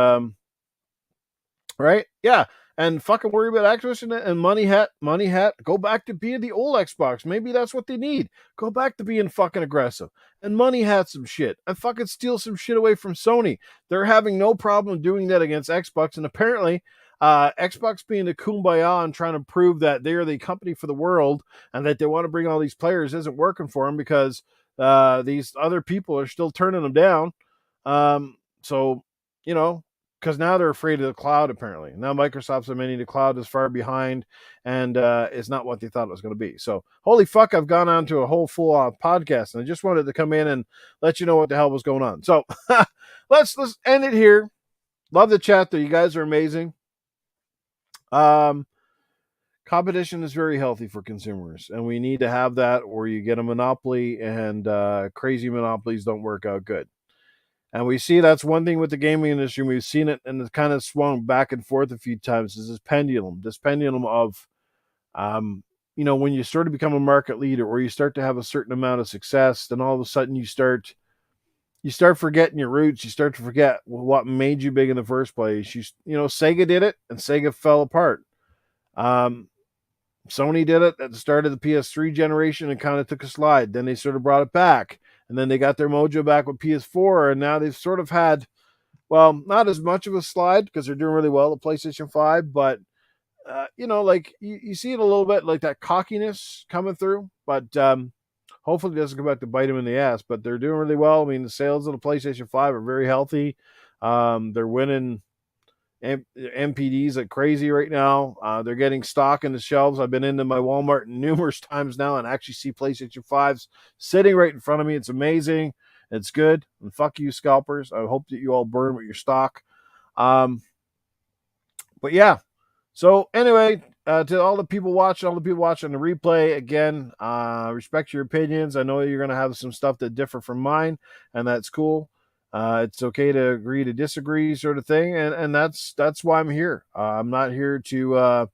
right? Yeah. And fucking worry about Activision and Money Hat. Go back to being the old Xbox. Maybe that's what they need. Go back to being fucking aggressive. And Money Hat some shit. And fucking steal some shit away from Sony. They're having no problem doing that against Xbox. And apparently, Xbox being the kumbaya and trying to prove that they are the company for the world and that they want to bring all these players isn't working for them because these other people are still turning them down. So, because now they're afraid of the cloud. Apparently, now Microsoft's admitting the cloud is far behind, and is not what they thought it was going to be. So, holy fuck, I've gone on to a whole full podcast, and I just wanted to come in and let you know what the hell was going on. So, let's end it here. Love the chat, though. You guys are amazing. Competition is very healthy for consumers, and we need to have that, or you get a monopoly, and crazy monopolies don't work out good. And we see that's one thing with the gaming industry. We've seen it, and it's kind of swung back and forth a few times. Is this pendulum of, when you sort of become a market leader, or you start to have a certain amount of success, then all of a sudden you start forgetting your roots. You start to forget what made you big in the first place. Sega did it, and Sega fell apart. Sony did it at the start of the PS3 generation and kind of took a slide. Then they sort of brought it back. And then they got their mojo back with PS4. And now they've sort of had, well, not as much of a slide because they're doing really well at PlayStation 5. But, you see it a little bit, like that cockiness coming through. But hopefully it doesn't come back to bite them in the ass. But they're doing really well. I mean, the sales of the PlayStation 5 are very healthy. They're winning MPDs like crazy right now. They're getting stock in the shelves. I've been into my Walmart numerous times now and actually see PlayStation 5s sitting right in front of me. It's amazing. It's good. And fuck you, scalpers. I hope that you all burn with your stock. But yeah. So anyway, to all the people watching the replay, again, respect your opinions. I know you're going to have some stuff that differ from mine, and that's cool. It's okay to agree to disagree, sort of thing, and that's why I'm here. I'm not here to,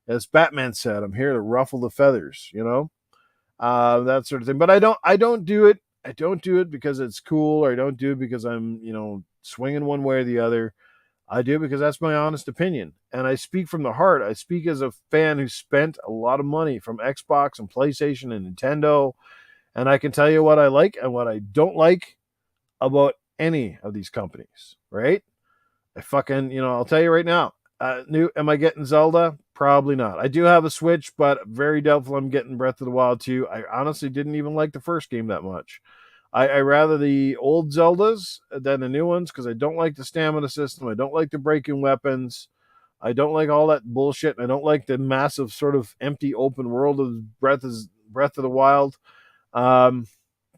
as Batman said, I'm here to ruffle the feathers, that sort of thing. But I don't do it. I don't do it because it's cool, or I don't do it because I'm, swinging one way or the other. I do it because that's my honest opinion, and I speak from the heart. I speak as a fan who spent a lot of money from Xbox and PlayStation and Nintendo, and I can tell you what I like and what I don't like about any of these companies, right? I fucking, I'll tell you right now. Am I getting Zelda? Probably not. I do have a Switch, but very doubtful I'm getting Breath of the Wild 2. I honestly didn't even like the first game that much. I rather the old Zeldas than the new ones because I don't like the stamina system. I don't like the breaking weapons. I don't like all that bullshit. And I don't like the massive sort of empty open world of Breath of the Wild. A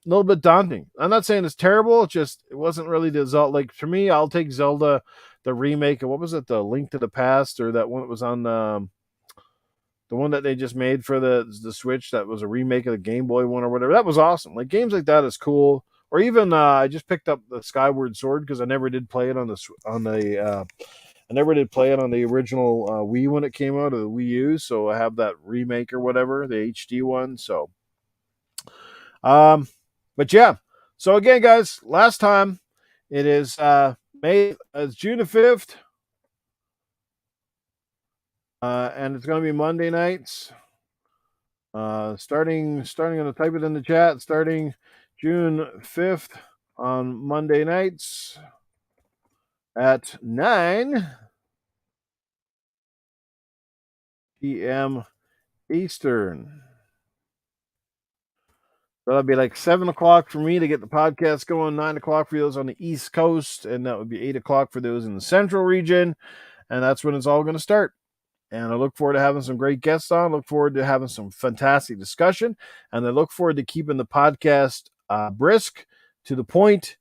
little bit daunting. I'm not saying it's terrible. It wasn't really the Zelda. Like, for me, I'll take Zelda, the remake. And what was it? The Link to the Past, or that one that was on the one that they just made for the Switch. That was a remake of the Game Boy one or whatever. That was awesome. Like, games like that is cool. Or even I just picked up the Skyward Sword because I never did play it on the original Wii when it came out, or the Wii U. So I have that remake or whatever, the HD one. So, but yeah. So again, guys, last time it is it's June the 5th. And it's going to be Monday nights. Starting, I'm going to type it in the chat. Starting June 5th on Monday nights at 9 p.m. Eastern. So that'll be like 7 o'clock for me to get the podcast going, 9 o'clock for those on the East Coast, and that would be 8 o'clock for those in the Central region. And that's when it's all going to start. And I look forward to having some great guests on. Look forward to having some fantastic discussion. And I look forward to keeping the podcast brisk, to the point,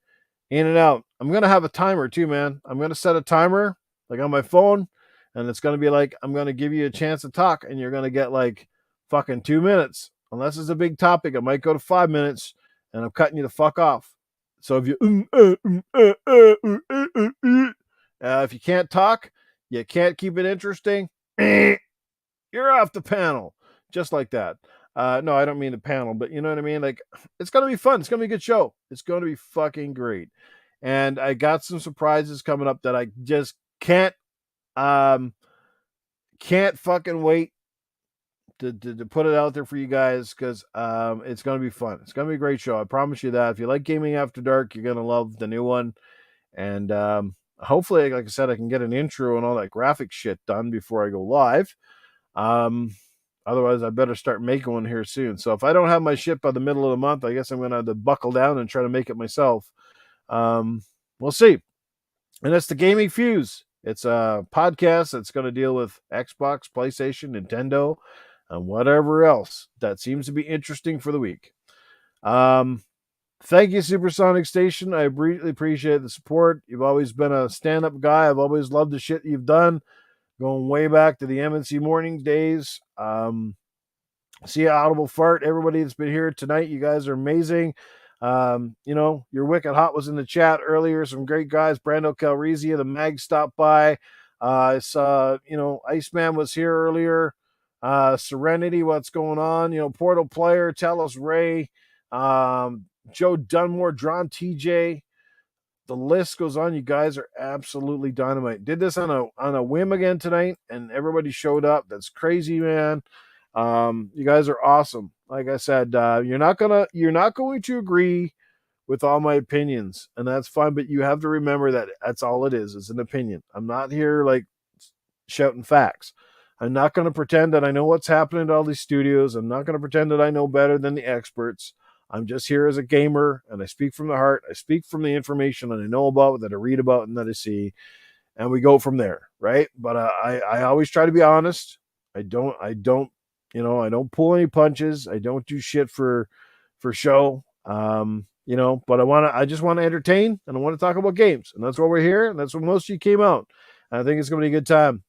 in and out. I'm going to have a timer too, man. I'm going to set a timer, like on my phone. And it's going to be like, I'm going to give you a chance to talk. And you're going to get like fucking 2 minutes. Unless it's a big topic, it might go to 5 minutes. And I'm cutting you the fuck off. So if you can't talk, you can't keep it interesting, you're off the panel. Just like that. No, I don't mean the panel, but you know what I mean? Like, it's going to be fun. It's going to be a good show. It's going to be fucking great. And I got some surprises coming up that I just can't fucking wait to put it out there for you guys, because it's going to be fun. It's going to be a great show. I promise you that. If you like Gaming After Dark, you're going to love the new one. And hopefully, like I said, I can get an intro and all that graphic shit done before I go live. Otherwise, I better start making one here soon. So if I don't have my shit by the middle of the month, I guess I'm going to have to buckle down and try to make it myself. We'll see. And that's the Gaming Fuse. It's a podcast that's going to deal with Xbox, PlayStation, Nintendo, and whatever else that seems to be interesting for the week. Thank you, Supersonic Station. I really appreciate the support. You've always been a stand-up guy. I've always loved the shit you've done, going way back to the MNC morning days. See ya, Audible Fart. Everybody that's been here tonight, you guys are amazing. Your Wicked Hot was in the chat earlier. Some great guys. Brando Calrissian, the Mag stopped by. I saw, Iceman was here earlier. Serenity, what's going on? Portal Player, Talos Ray, Joe Dunmore, Drawn TJ. The list goes on. You guys are absolutely dynamite. Did this on a whim again tonight, and everybody showed up. That's crazy, man. You guys are awesome. Like I said, you're not going to agree with all my opinions, and that's fine. But you have to remember that that's all it is. It's an opinion. I'm not here like shouting facts. I'm not going to pretend that I know what's happening at all these studios. I'm not going to pretend that I know better than the experts. I'm just here as a gamer, and I speak from the heart. I speak from the information that I know about, that I read about, and that I see, and we go from there, right? But I always try to be honest. I don't pull any punches. I don't do shit for show. But I just want to entertain, and I want to talk about games, and that's why we're here, and that's what most of you came out. And I think it's going to be a good time.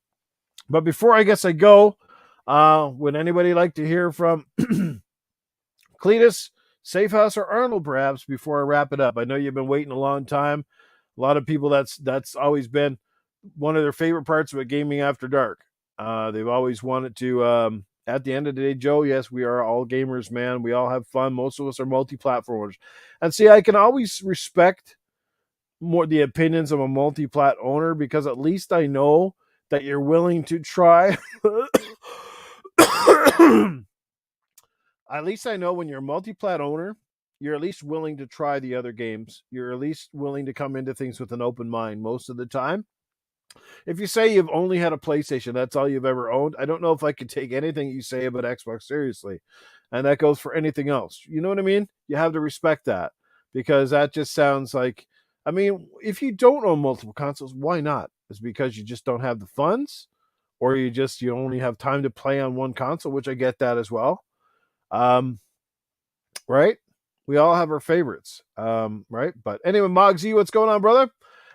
But before I go, would anybody like to hear from Cletus, Safehouse, or Arnold, perhaps, before I wrap it up? I know you've been waiting a long time. A lot of people, that's always been one of their favorite parts about Gaming After Dark. They've always wanted to, at the end of the day, Joe, yes, we are all gamers, man. We all have fun. Most of us are multi-platformers. And see, I can always respect more the opinions of a multi-plat owner, because at least I know that you're willing to try. At least I know when you're a multi-plat owner, you're at least willing to try the other games. You're at least willing to come into things with an open mind most of the time. If you say you've only had a PlayStation, that's all you've ever owned, I don't know if I could take anything you say about Xbox seriously. And that goes for anything else. You know what I mean? You have to respect that, because that just sounds like, if you don't own multiple consoles, why not? It's because you just don't have the funds, or you only have time to play on one console, which I get that as well. Right? We all have our favorites. Right? But anyway, Mogsy, what's going on, brother?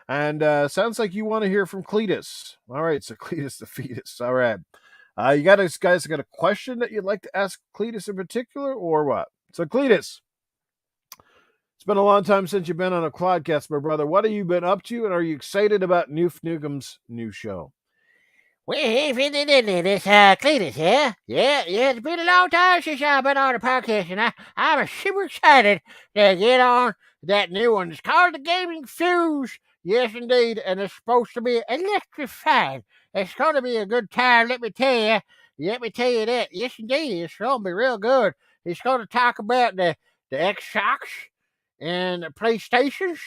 And sounds like you want to hear from Cletus. All right, so Cletus the fetus. All right. You guys got a question that you'd like to ask Cletus in particular, or what? So Cletus, it's been a long time since you've been on a Quadcast, my brother. What have you been up to, and are you excited about Noof Nugum's new show? Well, hey, this Cletus here. Yeah, it's been a long time since I've been on a podcast, and I'm super excited to get on that new one. It's called the Gaming Fuse. Yes, indeed, and it's supposed to be electrifying. It's going to be a good time, let me tell you. Let me tell you that. Yes, indeed, it's going to be real good. It's going to talk about the Xbox and the PlayStations,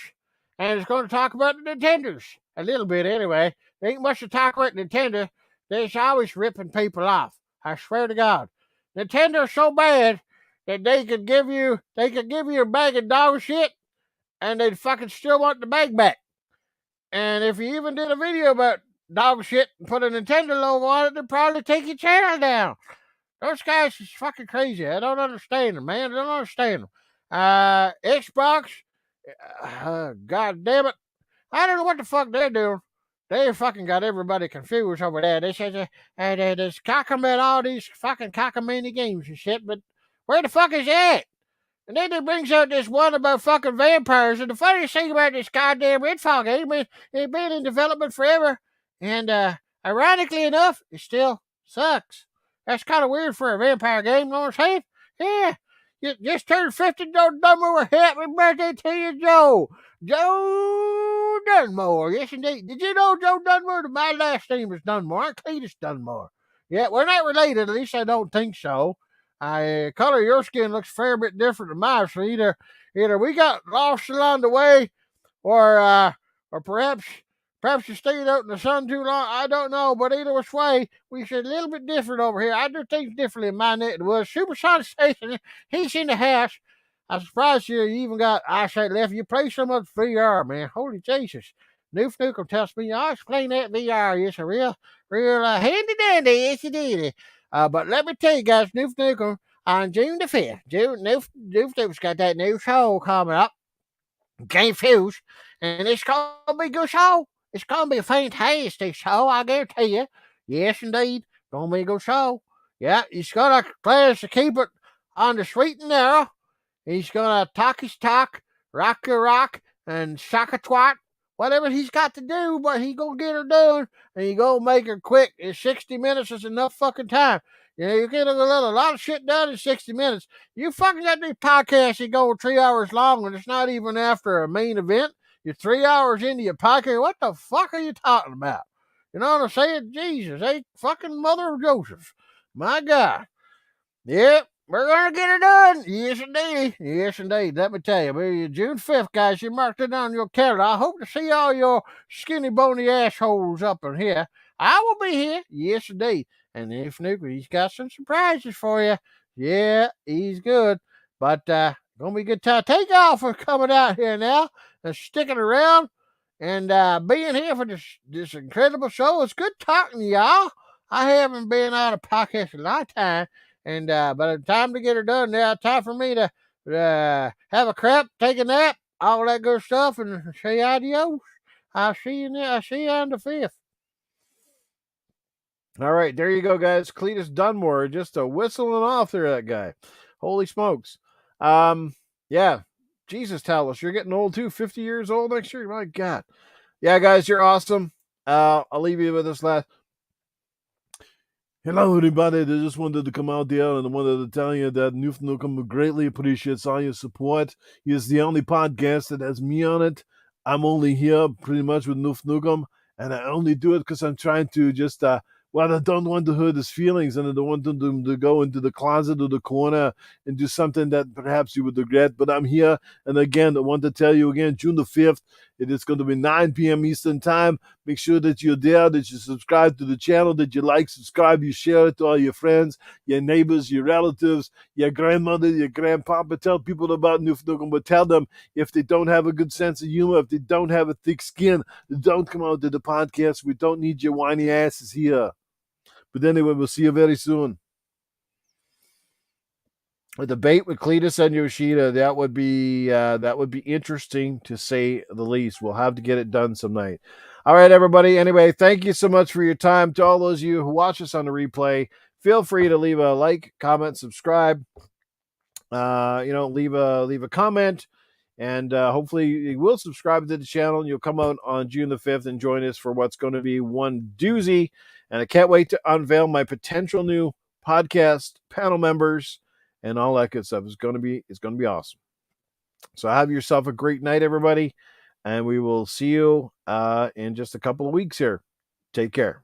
and it's going to talk about the Nintendos. A little bit, anyway. There ain't much to talk about Nintendo. They're always ripping people off. I swear to God. Nintendo's so bad that they could give you a bag of dog shit, and they'd fucking still want the bag back. And if you even did a video about dog shit and put a Nintendo logo on it, they'd probably take your channel down. Those guys is fucking crazy. I don't understand them, man. I don't understand them. Xbox, God damn it. I don't know what the fuck they're doing. They fucking got everybody confused over there. They said there's cockamamie all these fucking cockamamie games and shit, but where the fuck is that? And then it brings out this one about fucking vampires. And the funniest thing about this goddamn Redfall game is it's been in development forever. And ironically enough, it still sucks. That's kind of weird for a vampire game, you know what I'm saying? Yeah. You just turned 50, Joe Dunmore. Happy birthday to you, Joe. Joe Dunmore. Yes, indeed. Did you know Joe Dunmore? My last name is Dunmore. I'm Cletus Dunmore. Yeah, we're not related. At least I don't think so. Color of your skin looks a fair bit different than mine. So either we got lost along the way, or perhaps you stayed out in the sun too long. I don't know, but either which way, we should a little bit different over here. I do things differently in my neck of the woods. Supersonic Station, he's in the house. I'm surprised you even got eyesight left. You play so much VR, man. Holy Jesus. Noof Nukem tells me, I'll explain that VR. It's a real handy dandy. Yes, it is. But let me tell you guys, Noof Nukem on June the 5th, Noof Nukem's got that new show coming up, Game Fuse, and it's going to be a good show. It's going to be a fantastic show, I guarantee you. Yes, indeed. Going to be a good show. Yeah, he's going to pledge to keep it on the sweet and narrow. He's going to talk his talk, rock your rock, and shock a twat. Whatever he's got to do, but he's going to get her done, and he's going to make her quick. 60 minutes is enough fucking time. You know, you get a lot of shit done in 60 minutes. You fucking got these podcasts that go 3 hours long, and it's not even after a main event. You're 3 hours into your podcast. What the fuck are you talking about? You know what I'm saying? Jesus, hey, fucking mother of Joseph. My God. Yep, we're going to get it done. Yes, indeed. Yes, indeed. Let me tell you, June 5th, guys, you marked it on your calendar. I hope to see all your skinny, bony assholes up in here. I will be here. Yes, indeed. And if Nuke, he's got some surprises for you. Yeah, he's good. But going to be a good time. Take off for coming out here now and sticking around and being here for this incredible show. It's good talking to y'all. I haven't been on a podcast in a long time. And by the time to get her done, now time for me to have a crap, take a nap, all that good stuff, and say adios. I'll see you on the 5th. All right, there you go, guys. Cletus Dunmore, just a whistling off there, that guy. Holy smokes. Yeah, Jesus, Talos, you're getting old too. 50 years old next year. My God. Yeah, guys, you're awesome. I'll leave you with this last. Hello, everybody. I just wanted to come out there and I wanted to tell you that Noof Nukem greatly appreciates all your support. He is the only podcast that has me on it. I'm only here pretty much with Noof Nukem, and I only do it because I'm trying to just, well, I don't want to hurt his feelings, and I don't want him to go into the closet or the corner and do something that perhaps he would regret. But I'm here, and again, I want to tell you again, June the 5th, it is going to be 9 p.m. Eastern Time. Make sure that you're there, that you subscribe to the channel, that you like, subscribe, you share it to all your friends, your neighbors, your relatives, your grandmother, your grandpapa. Tell people about Noof Nukem, but tell them if they don't have a good sense of humor, if they don't have a thick skin, don't come out to the podcast. We don't need your whiny asses here. But anyway, we'll see you very soon. A debate with Cletus and Yoshida, that would be interesting to say the least. We'll have to get it done some night. All right, everybody. Anyway, thank you so much for your time. To all those of you who watch us on the replay, feel free to leave a like, comment, subscribe. Leave a comment, and hopefully you will subscribe to the channel. And you'll come out on June the 5th and join us for what's going to be one doozy. And I can't wait to unveil my potential new podcast panel members and all that good stuff. It's going to be awesome. So have yourself a great night, everybody, and we will see you in just a couple of weeks here. Take care.